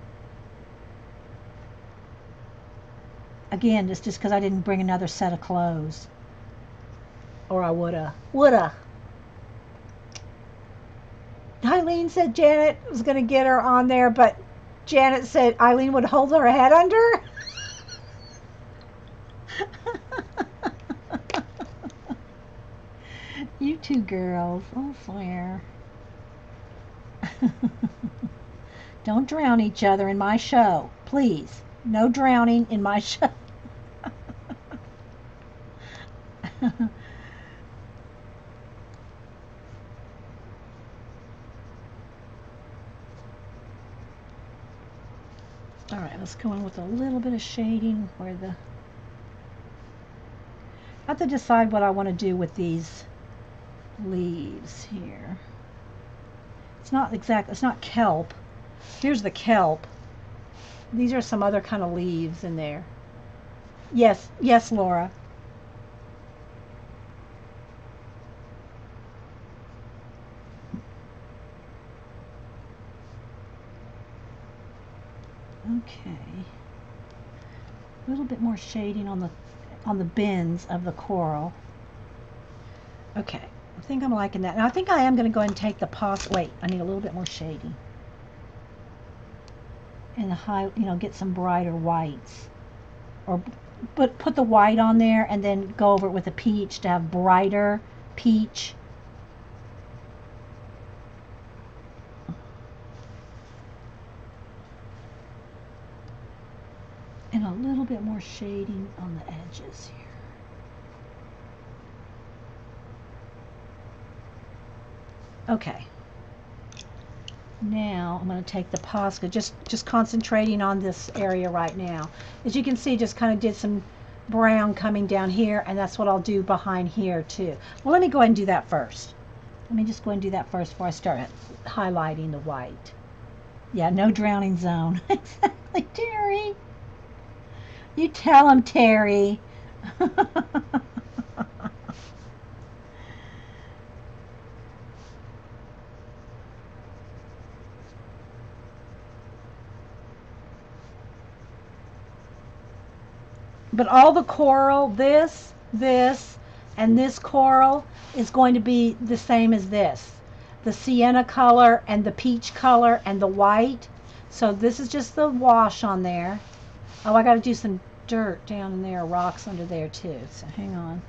A: Again, it's just because I didn't bring another set of clothes. Or I woulda. Eileen said Janet was going to get her on there, but Janet said Eileen would hold her head under. You two girls, I swear. Don't drown each other in my show, please. No drowning in my show. All right, let's go in with a little bit of shading where I have to decide what I want to do with these leaves here. It's not kelp. Here's the kelp. These are some other kind of leaves in there. Yes, Laura. Okay. A little bit more shading on the bends of the coral. Okay. I think I'm liking that. And I think I am going to go ahead and take the wait, I need a little bit more shading. And get some brighter whites. Or put the white on there and then go over it with a peach to have brighter peach. And a little bit more shading on the edges here. Okay. Now I'm going to take the Posca, just concentrating on this area right now. As you can see, just kind of did some brown coming down here, and that's what I'll do behind here too. Well, let me go ahead and do that first. Let me just go ahead and do that first before I start highlighting the white. Yeah, no drowning zone. Exactly, Terry. You tell him, Terry. But all the coral, this, and this coral is going to be the same as this. the sienna color and the peach color and the white. So this is just the wash on there. Oh, I got to do some dirt down in there, rocks under there too. So hang on.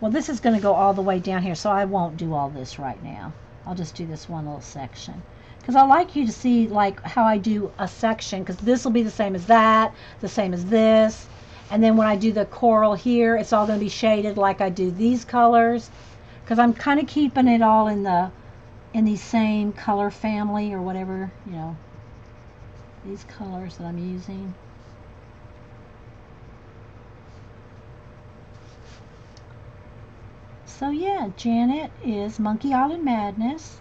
A: Well, this is going to go all the way down here, so I won't do all this right now. I'll just do this one little section. Because I like you to see like how I do a section, because this will be the same as that, the same as this. And then when I do the coral here, it's all going to be shaded like I do these colors. Because I'm kind of keeping it all in the same color family or whatever, you know, these colors that I'm using. So yeah, Janet is Monkey Island Madness.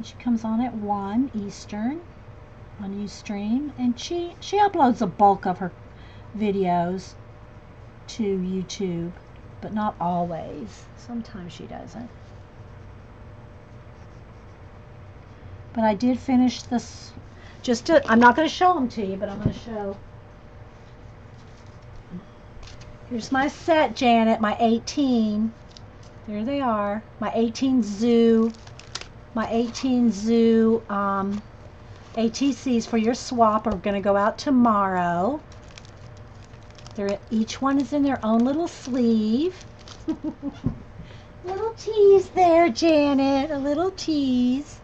A: She comes on at 1 Eastern on Ustream, and she uploads a bulk of her videos to YouTube, but not always. Sometimes she doesn't. But I did finish this. I'm not going to show them to you, but I'm going to show. Here's my set, Janet, my 18. There they are, my 18 zoo. My 18 zoo ATCs for your swap are going to go out tomorrow. Each one is in their own little sleeve. Little tease there, Janet, a little tease.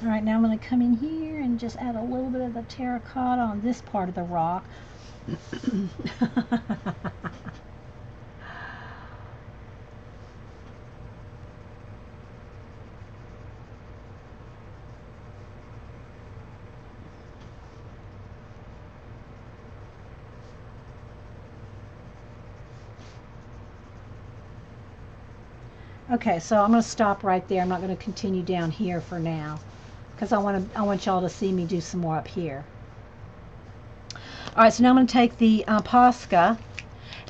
A: All right, now I'm going to come in here and just add a little bit of the terracotta on this part of the rock. Okay, so I'm going to stop right there. I'm not going to continue down here for now, because I want y'all to see me do some more up here. All right, so now I'm going to take the Posca,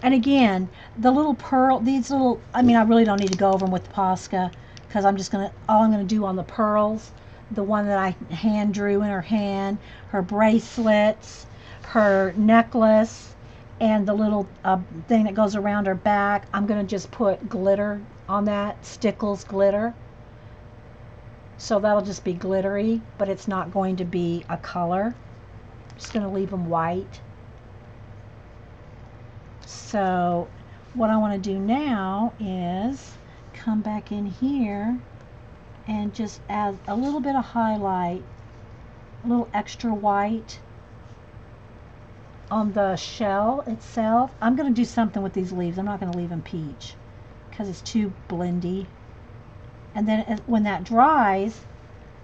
A: and again, the little pearl, these little, I mean, I really don't need to go over them with the Posca, because all I'm going to do on the pearls, the one that I hand drew in her hand, her bracelets, her necklace, and the little thing that goes around her back, I'm going to just put glitter on that, Stickles glitter. So that'll just be glittery, but it's not going to be a color. I'm just going to leave them white. So what I want to do now is come back in here and just add a little bit of highlight, a little extra white on the shell itself. I'm going to do something with these leaves. I'm not going to leave them peach because it's too blendy. And then when that dries,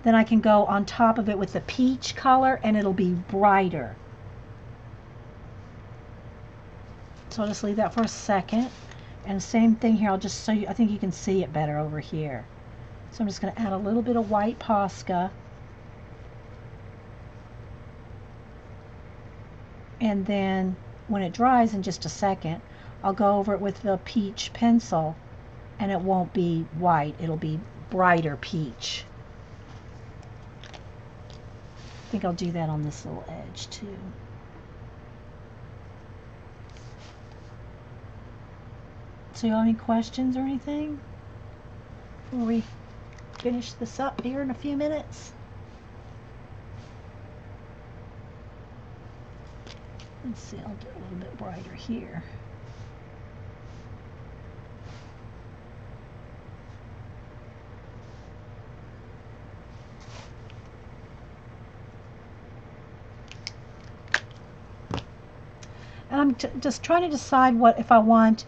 A: then I can go on top of it with the peach color and it'll be brighter. So I'll just leave that for a second. And same thing here, I'll just show you, I think you can see it better over here. So I'm just going to add a little bit of white Posca. And then when it dries in just a second, I'll go over it with the peach pencil, and it won't be white, it'll be brighter peach. I think I'll do that on this little edge too. So you have any questions or anything before we finish this up here in a few minutes? Let's see, I'll do a little bit brighter here. And I'm just trying to decide if I want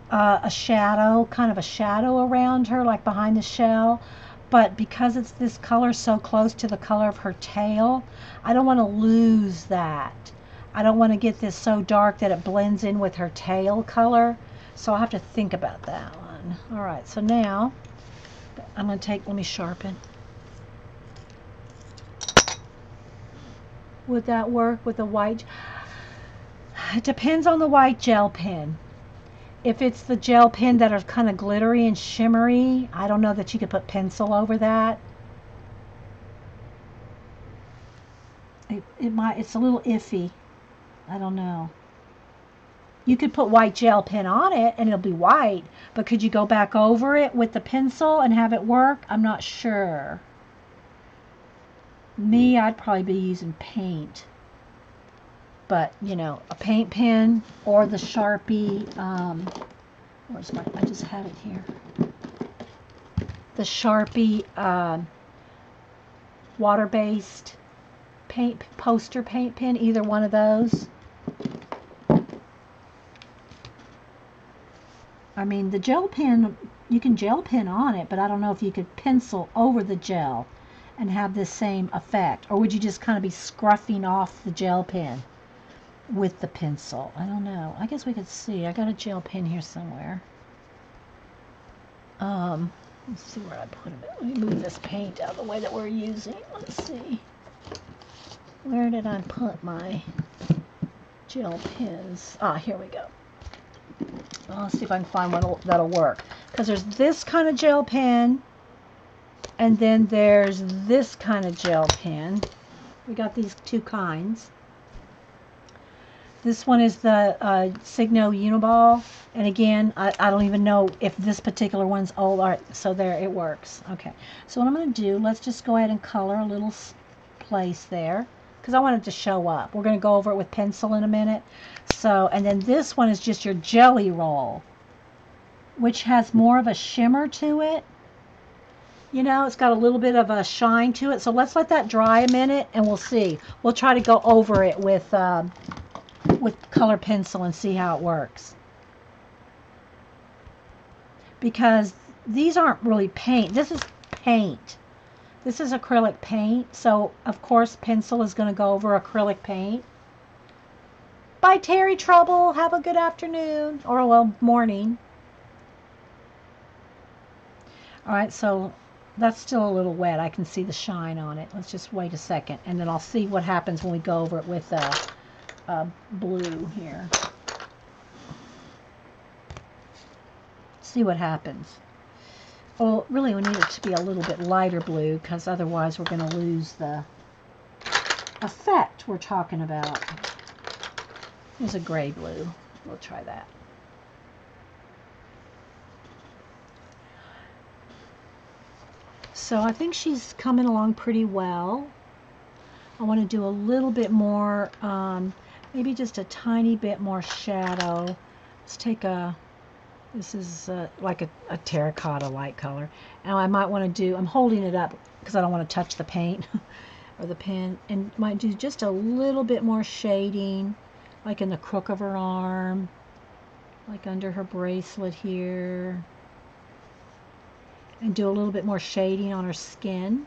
A: a shadow, kind of a shadow around her, like behind the shell. But because it's this color so close to the color of her tail, I don't want to lose that. I don't want to get this so dark that it blends in with her tail color. So I'll have to think about that one. All right, so now I'm going to take, let me sharpen. Would that work with the white? It depends on the white gel pen. If it's the gel pen that are kind of glittery and shimmery, I don't know that you could put pencil over that. It's a little iffy. I don't know. You could put white gel pen on it and it'll be white, but could you go back over it with the pencil and have it work? I'm not sure. Me, I'd probably be using paint. But, you know, a paint pen or the Sharpie, where's my, I just had it here. The Sharpie water-based paint, poster paint pen, either one of those. I mean, the gel pen, you can gel pen on it, but I don't know if you could pencil over the gel and have this same effect. Or would you just kind of be scruffing off the gel pen with the pencil? I don't know. I guess we could see. I got a gel pen here somewhere. Let's see where I put it. Let me move this paint out of the way that we're using. Let's see. Where did I put my gel pens? Ah, here we go. Well, let's see if I can find one that'll work. Because there's this kind of gel pen, and then there's this kind of gel pen. We got these two kinds. This one is the Signo Uniball, and again, I don't even know if this particular one's old. All right, so there, it works. Okay, so what I'm going to do, let's just go ahead and color a little place there, because I want it to show up. We're going to go over it with pencil in a minute. So, and then this one is just your Jelly Roll, which has more of a shimmer to it. You know, it's got a little bit of a shine to it. So let's let that dry a minute, and we'll see. We'll try to go over it with color pencil and see how it works. Because these aren't really paint. This is paint. This is acrylic paint. So, of course, pencil is going to go over acrylic paint. Bye, Terry Trouble. Have a good afternoon. Or, well, morning. Alright, so that's still a little wet. I can see the shine on it. Let's just wait a second. And then I'll see what happens when we go over it with blue here. See what happens. Well, really we need it to be a little bit lighter blue, because otherwise we're going to lose the effect we're talking about. Here's a gray blue. We'll try that. So I think she's coming along pretty well. I want to do a little bit more, maybe just a tiny bit more shadow. Let's take a, this is like a terracotta light color. Now I might want to do, I'm holding it up because I don't want to touch the paint or the pen, and might do just a little bit more shading, like in the crook of her arm, like under her bracelet here, and do a little bit more shading on her skin.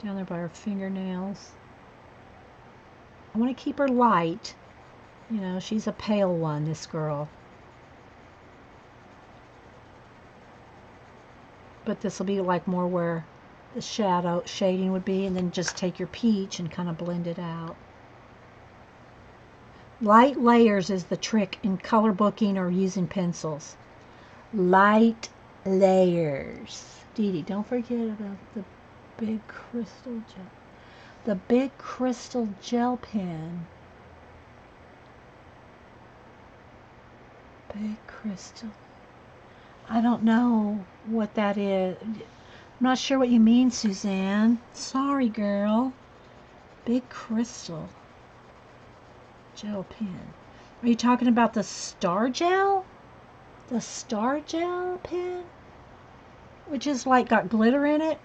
A: Down there by her fingernails. I want to keep her light. You know, she's a pale one, this girl. But this will be like more where the shading would be, and then just take your peach and kind of blend it out. Light layers is the trick in color booking or using pencils. Light layers. Dede, don't forget about the big crystal gel. The big crystal gel pen. Big crystal. I don't know what that is. I'm not sure what you mean, Suzanne. Sorry, girl. Big crystal gel pen. Are you talking about the star gel? The star gel pen? Which is like got glitter in it?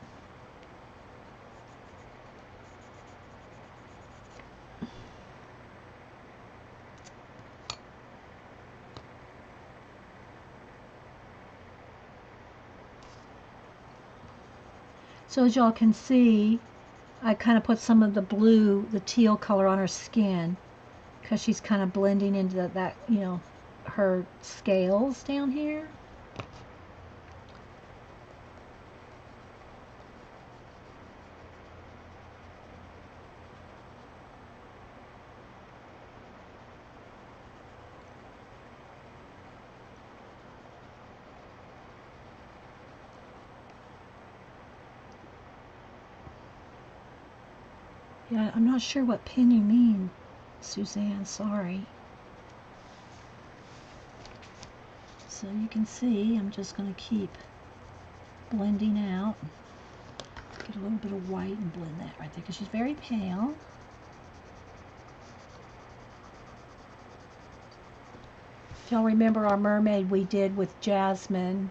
A: So as y'all can see, I kind of put some of the blue, the teal color on her skin, because she's kind of blending into that, you know, her scales down here. Yeah, I'm not sure what pen you mean, Suzanne, sorry. So you can see I'm just going to keep blending out. Get a little bit of white and blend that right there because she's very pale. If y'all remember our mermaid we did with Jasmine,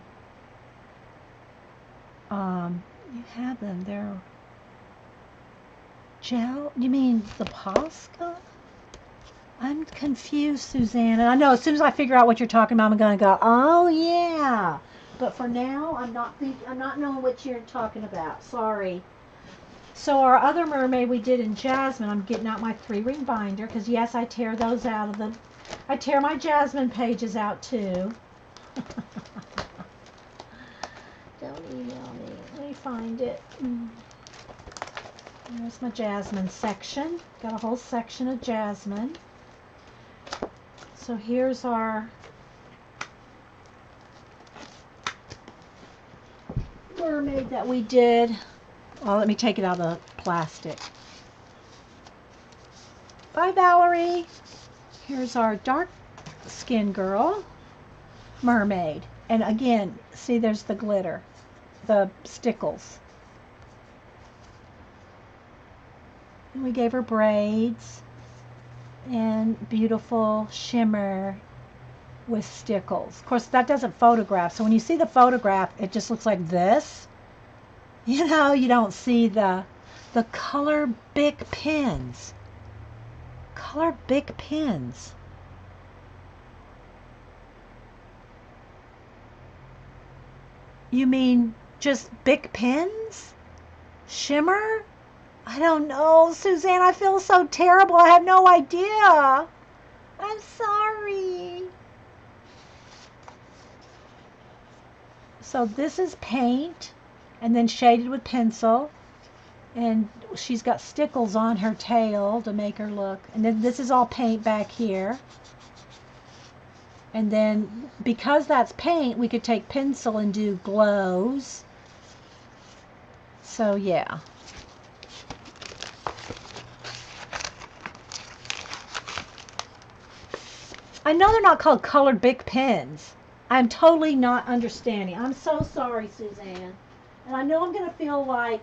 A: you have them. They're gel. You mean the Posca? I'm confused, Suzanne. And I know as soon as I figure out what you're talking about, I'm going to go, oh yeah. But for now, I'm not knowing what you're talking about. Sorry. So our other mermaid we did in Jasmine, I'm getting out my 3-ring binder because yes, I tear those out of them. I tear my Jasmine pages out too. Don't email me. Let me find it. There's my Jasmine section. Got a whole section of Jasmine. So here's our mermaid that we did. Well, let me take it out of the plastic. Bye, Valerie. Here's our dark skin girl mermaid. And again, see there's the glitter, the stickles. And we gave her braids and beautiful shimmer with stickles. Of course, that doesn't photograph. So when you see the photograph, it just looks like this. You know, you don't see the color big pins. Color big pins. You mean just big pins? Shimmer? I don't know, Suzanne. I feel so terrible. I have no idea. I'm sorry. So this is paint and then shaded with pencil. And she's got stickles on her tail to make her look. And then this is all paint back here. And then because that's paint, we could take pencil and do glows. So yeah. I know they're not called colored big pens. I'm totally not understanding. I'm so sorry, Suzanne. And I know I'm going to feel like,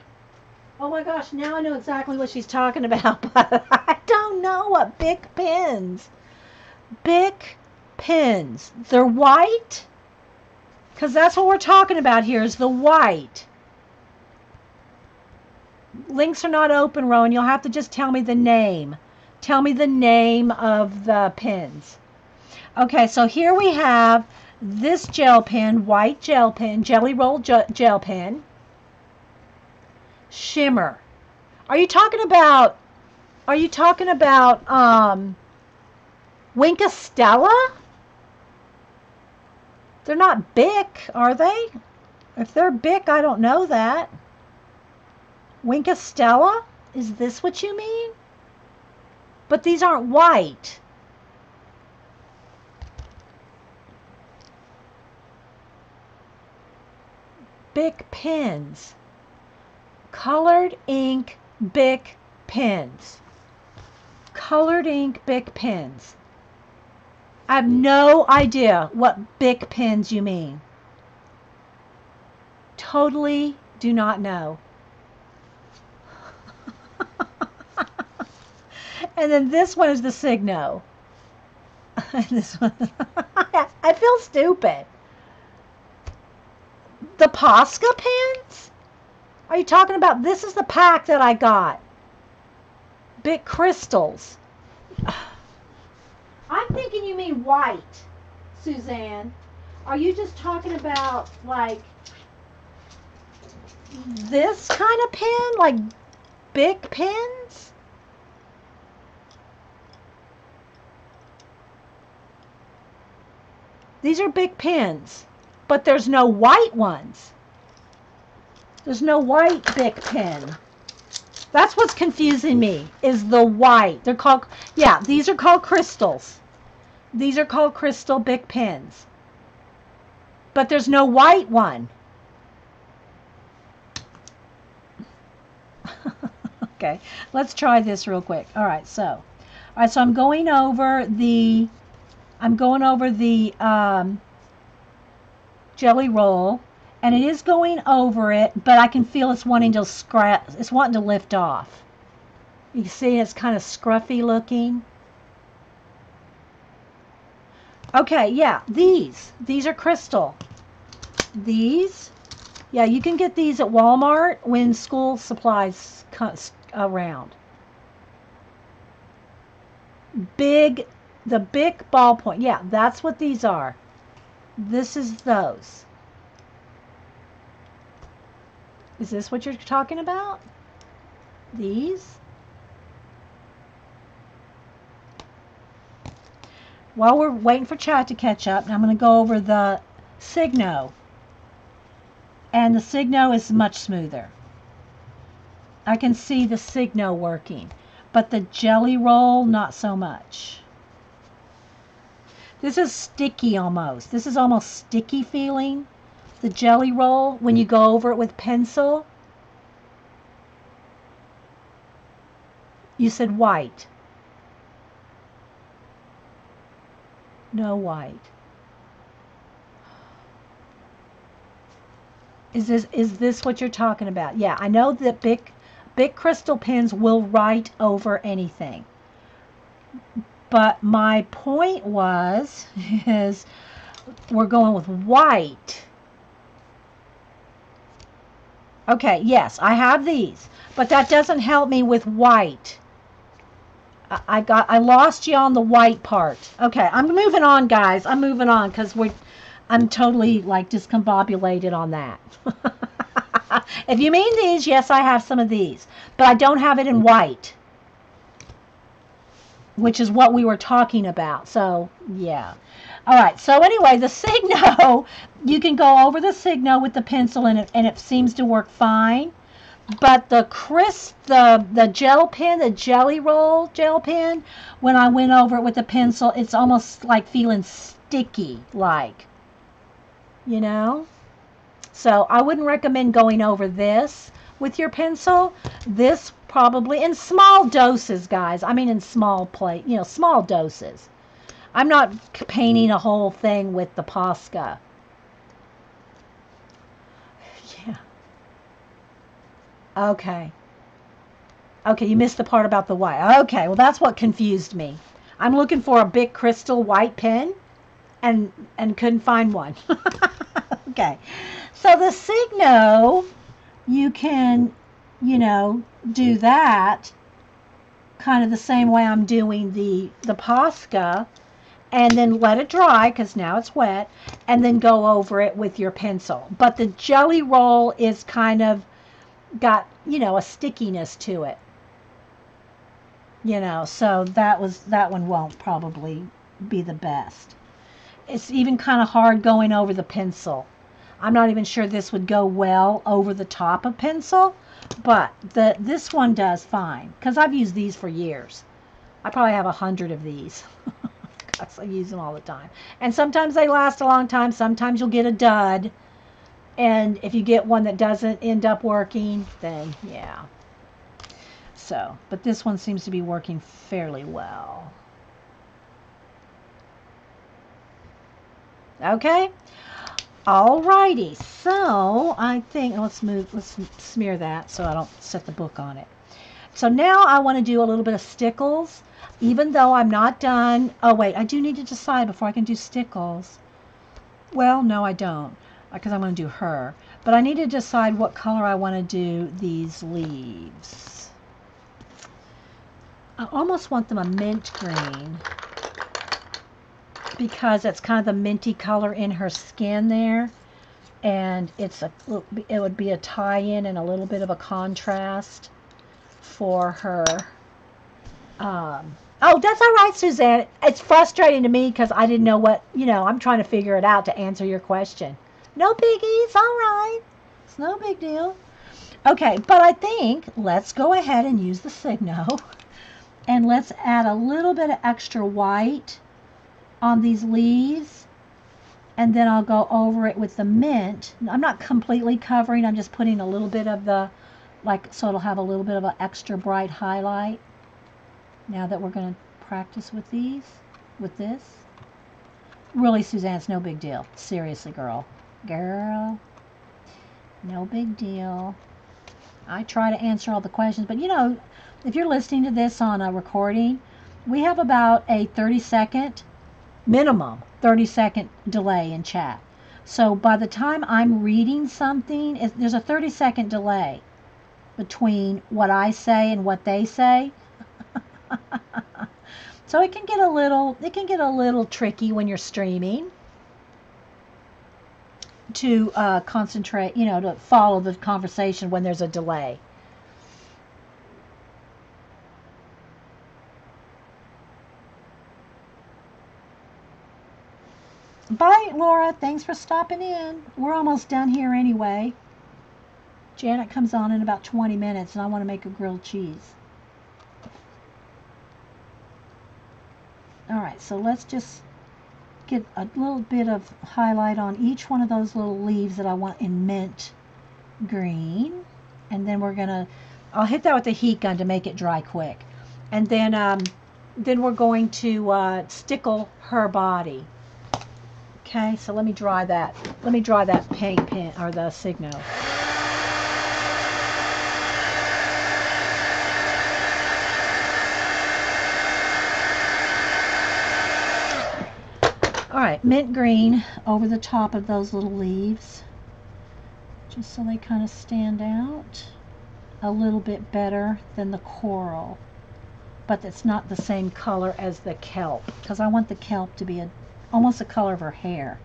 A: oh my gosh, now I know exactly what she's talking about, but I don't know what big pens. Big pens. They're white? Because that's what we're talking about here is the white. Links are not open, Rowan. You'll have to just tell me the name. Tell me the name of the pens. Okay, so here we have this gel pen, white gel pen, Jelly Roll gel pen. Shimmer. Are you talking about Wink Stella? They're not Bic, are they? If they're Bic, I don't know that. Wink Stella? Is this what you mean? But these aren't white. Bic pens. Colored ink Bic pens. Colored ink Bic pens. I have no idea what Bic pens you mean. Totally do not know. And then this one is the Signo. And this one, I feel stupid. The Posca pens? Are you talking about, this is the pack that I got. Big crystals. I'm thinking you mean white, Suzanne. Are you just talking about like this kind of pen? Like big pens? These are big pens, but there's no white ones. There's no white Bic pen. That's what's confusing me, is the white. They're called, yeah, these are called crystals. These are called crystal Bic pens. But there's no white one. Okay, let's try this real quick. All right, so I'm going over the jelly roll, and it is going over it, but I can feel it's wanting to it's wanting to lift off. You can see it's kind of scruffy looking. Okay, yeah, these are crystal. These, yeah, you can get these at Walmart when school supplies comes around. The big ballpoint, yeah, that's what these are. This is those. Is this what you're talking about? These? While we're waiting for chat to catch up, I'm going to go over the Signo. And the Signo is much smoother. I can see the Signo working, but the jelly roll, not so much. This is sticky almost. This is almost sticky feeling. The jelly roll, when you go over it with pencil. You said white. No white. Is this what you're talking about? Yeah, I know that big crystal pens will write over anything. But my point is we're going with white. Okay, yes, I have these, but that doesn't help me with white. I lost you on the white part. Okay, I'm moving on, guys. I'm moving on because I'm totally like discombobulated on that. If you mean these, yes, I have some of these, but I don't have it in white, which is what we were talking about. So yeah. All right. So anyway, the Signo, you can go over the Signo with the pencil, and it seems to work fine. But the gel pen, the jelly roll gel pen, when I went over it with the pencil, it's almost like feeling sticky, like, you know? So I wouldn't recommend going over this with your pencil. This probably in small doses, guys. I mean in small small doses. I'm not painting a whole thing with the Posca. Yeah. Okay. Okay, you missed the part about the white. Okay, well that's what confused me. I'm looking for a big crystal white pen and couldn't find one. Okay. So the Signo, you can, do that kind of the same way I'm doing the Posca, and then let it dry because now it's wet, and then go over it with your pencil. But the jelly roll is kind of got, a stickiness to it. So that one won't probably be the best. It's even kind of hard going over the pencil. I'm not even sure this would go well over the top of pencil, but this one does fine because I've used these for years. I probably have 100 of these. Because I use them all the time. And sometimes they last a long time. Sometimes you'll get a dud. And if you get one that doesn't end up working, then yeah. So, but this one seems to be working fairly well. Okay. Alrighty. So I think let's smear that so I don't set the book on it. So now I want to do a little bit of stickles, even though I'm not done. Oh wait, I do need to decide before I can do stickles. Well, no, I don't, because I'm going to do her. But I need to decide what color I want to do these leaves. I almost want them a mint green, because it's kind of the minty color in her skin there, and it would be a tie-in and a little bit of a contrast for her. Oh, that's all right, Suzanne. It's frustrating to me because I didn't know what, I'm trying to figure it out to answer your question. No biggie, it's all right. It's no big deal. Okay, but I think let's go ahead and use the Signo, and let's add a little bit of extra white on these leaves, and then I'll go over it with the mint. I'm not completely covering, I'm just putting a little bit of so it'll have a little bit of an extra bright highlight. Now that we're going to practice with this. Really, Suzanne, it's no big deal. Seriously, girl. Girl, no big deal. I try to answer all the questions, but you know, if you're listening to this on a recording, we have about a 30-second, minimum 30-second delay in chat. So by the time I'm reading something, there's a 30-second delay between what I say and what they say. So it can get a little tricky when you're streaming to concentrate, you know, to follow the conversation when there's a delay. Bye, Laura. Thanks for stopping in. We're almost done here anyway. Janet comes on in about 20 minutes, and I want to make a grilled cheese. All right, so let's just get a little bit of highlight on each one of those little leaves that I want in mint green. And then I'll hit that with the heat gun to make it dry quick. And then we're going to stickle her body. Okay, so let me dry that. Let me dry that paint pen or the Signo. All right, mint green over the top of those little leaves, just so they kind of stand out a little bit better than the coral, but it's not the same color as the kelp, because I want the kelp to be almost the color of her hair.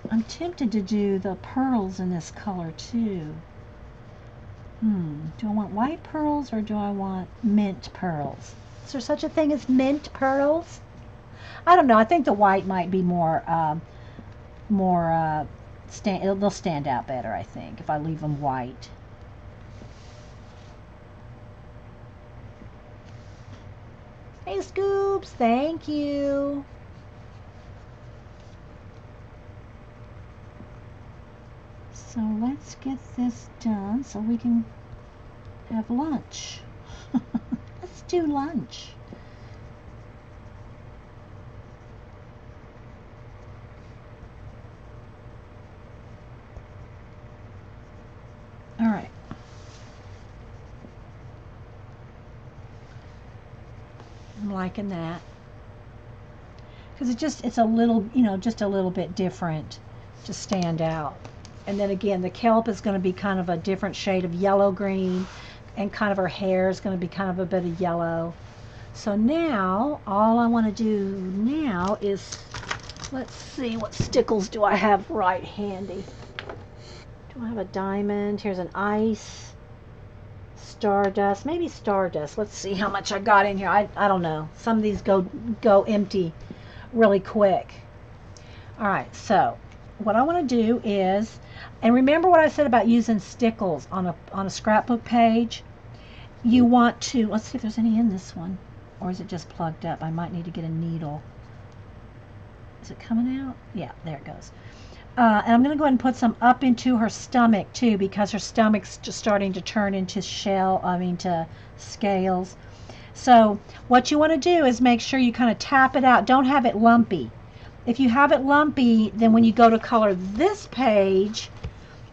A: I'm tempted to do the pearls in this color too. Do I want white pearls or do I want mint pearls? Is there such a thing as mint pearls? I don't know. I think the white might be they'll stand out better, I think, if I leave them white. Hey, Scoops, thank you. So let's get this done so we can have lunch. Let's do lunch. All right. I'm liking that. Because it's a little, you know, just a little bit different to stand out. And then again, the kelp is going to be kind of a different shade of yellow-green, and kind of her hair is going to be kind of a bit of yellow. So now, all I want to do now is, let's see, what stickles do I have right handy? Do I have a diamond? Here's an ice, stardust, maybe stardust. Let's see how much I got in here. I don't know. Some of these go empty really quick. All right, so what I want to do is, and remember what I said about using stickles on a scrapbook page. You want to, let's see if there's any in this one, or is it just plugged up? I might need to get a needle. Is it coming out? Yeah, there it goes. And I'm going to go ahead and put some up into her stomach too, because her stomach's just starting to turn into to scales. So what you want to do is make sure you kind of tap it out. Don't have it lumpy. If you have it lumpy, then when you go to color this page,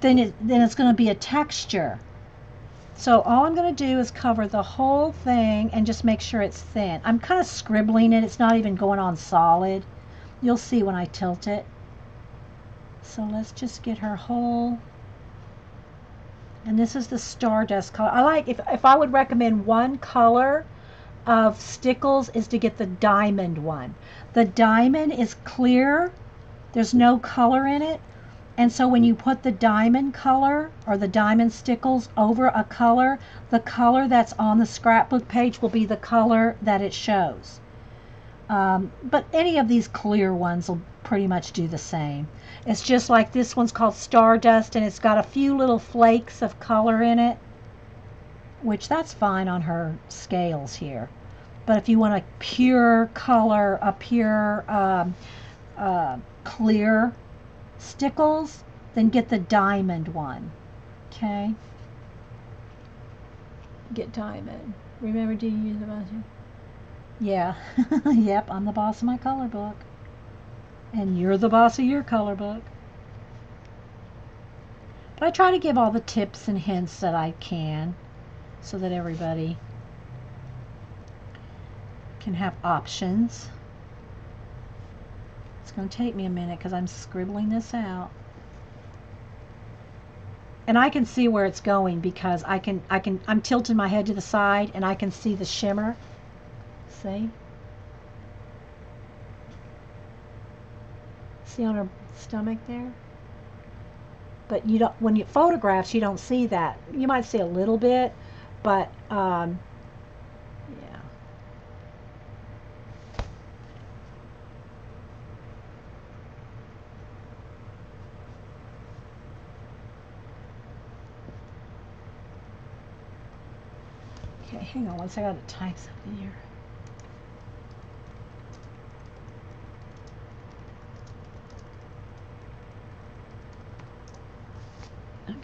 A: then it's going to be a texture. So all I'm going to do is cover the whole thing and just make sure it's thin. I'm kind of scribbling it. It's not even going on solid. You'll see when I tilt it. So let's just get her whole. And this is the Stardust color. I like, if I would recommend one color of stickles, is to get the diamond one. The diamond is clear. There's no color in it. And so when you put the diamond color or the diamond stickles over a color, the color that's on the scrapbook page will be the color that it shows. But any of these clear ones will pretty much do the same. It's just like this one's called Stardust, and it's got a few little flakes of color in it, which that's fine on her scales here. But if you want a pure color, a pure clear stickles, then get the diamond one. Okay? Get diamond. Remember to use the button. Yeah. Yep, I'm the boss of my color book. And you're the boss of your color book. But I try to give all the tips and hints that I can so that everybody can have options. It's going to take me a minute because I'm scribbling this out. And I can see where it's going because I'm tilting my head to the side and I can see the shimmer. See? See on her stomach there? But you don't, when you photographs, you don't see that. You might see a little bit, but yeah. Okay, hang on one second. I gotta type something here. Okay.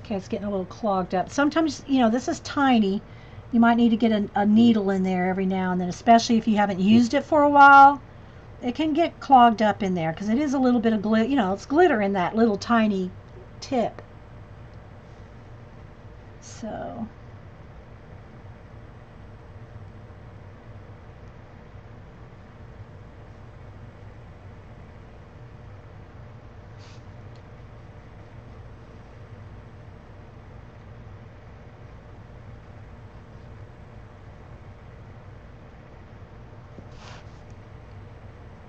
A: Okay, it's getting a little clogged up. Sometimes, you know, this is tiny. You might need to get a needle in there every now and then, especially if you haven't used it for a while. It can get clogged up in there because it is a little bit of glitter. You know, it's glitter in that little tiny tip. So...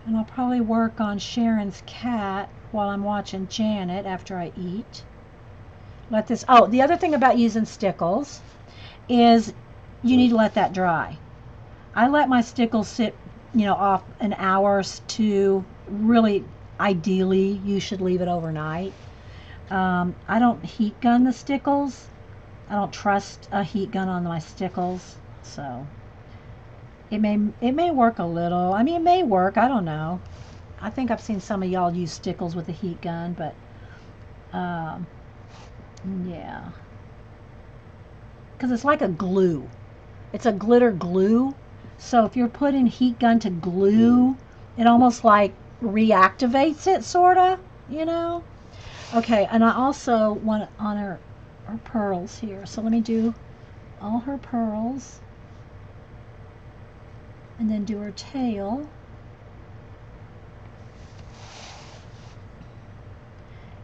A: And I'll probably work on Sharon's cat while I'm watching Janet after I eat. Let this, oh, the other thing about using stickles is you need to let that dry. I let my stickles sit, you know, off an hour to really, ideally, you should leave it overnight. I don't heat gun the stickles. I don't trust a heat gun on my stickles, so... It may work a little. I mean, it may work. I don't know. I think I've seen some of y'all use stickles with a heat gun, but yeah. Because it's like a glue. It's a glitter glue. So if you're putting heat gun to glue, it almost like reactivates it, sort of, you know? Okay, and I also want on her pearls here. So let me do all her pearls. And then do her tail.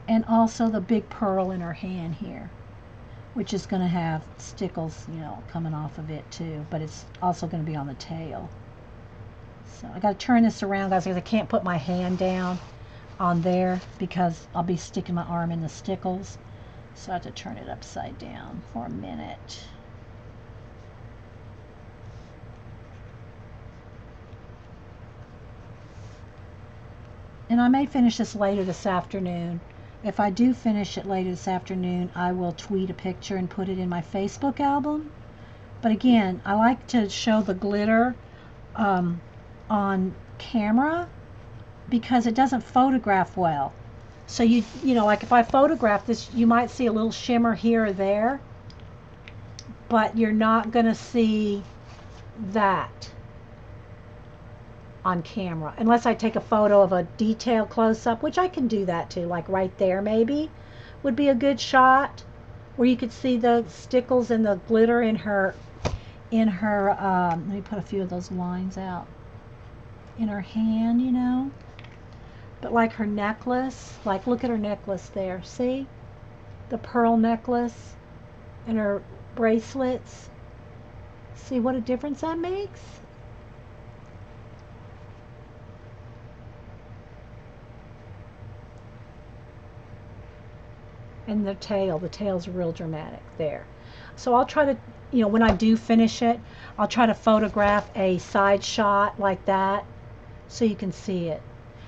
A: And also the big pearl in her hand here, which is going to have stickles, you know, coming off of it too, but it's also going to be on the tail. So I got to turn this around, guys, because I can't put my hand down on there because I'll be sticking my arm in the stickles. So I have to turn it upside down for a minute. And I may finish this later this afternoon. If I do finish it later this afternoon, I will tweet a picture and put it in my Facebook album. But again, I like to show the glitter on camera because it doesn't photograph well. So you know, like if I photograph this, you might see a little shimmer here or there, but you're not going to see that on camera unless I take a photo of a detail close-up, which I can do that too, like right there maybe would be a good shot where you could see the stickles and the glitter in her let me put a few of those lines out in her hand, you know. But like her necklace, like look at her necklace there, see the pearl necklace and her bracelets, see what a difference that makes. And the tail's real dramatic there. So I'll try to, you know, when I do finish it, I'll try to photograph a side shot like that so you can see it.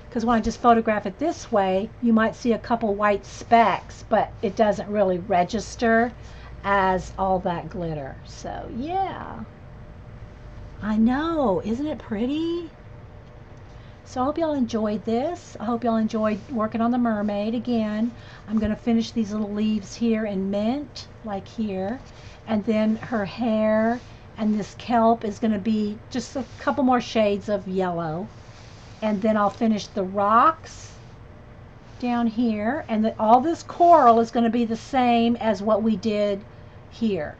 A: Because when I just photograph it this way, you might see a couple white specks, but it doesn't really register as all that glitter. So yeah. I know, isn't it pretty? So I hope y'all enjoyed this. I hope y'all enjoyed working on the mermaid. Again, I'm going to finish these little leaves here in mint, like here. And then her hair and this kelp is going to be just a couple more shades of yellow. And then I'll finish the rocks down here. And all this coral is going to be the same as what we did here.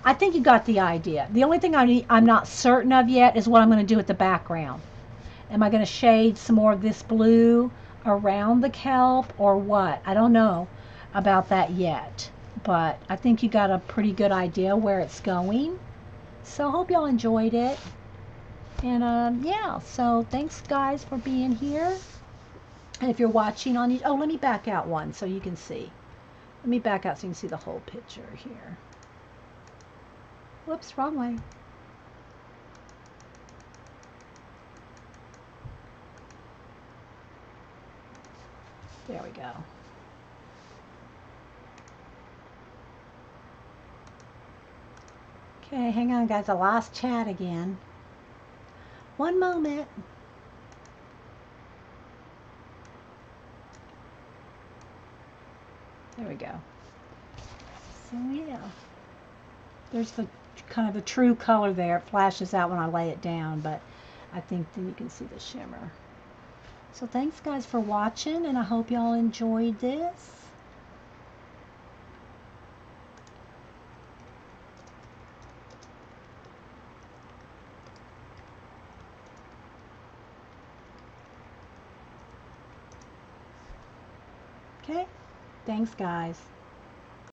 A: I think you got the idea. The only thing I'm not certain of yet is what I'm going to do with the background. Am I going to shade some more of this blue around the kelp or what? I don't know about that yet. But I think you got a pretty good idea where it's going. So I hope y'all enjoyed it. And yeah, so thanks guys for being here. And if you're watching on, oh, let me back out one so you can see. Let me back out so you can see the whole picture here. Whoops, wrong way. There we go. Okay, hang on guys, I lost chat again. One moment. There we go. So yeah, there's the kind of the true color there. It flashes out when I lay it down, but I think then you can see the shimmer. So thanks guys for watching, and I hope y'all enjoyed this. Okay, thanks guys.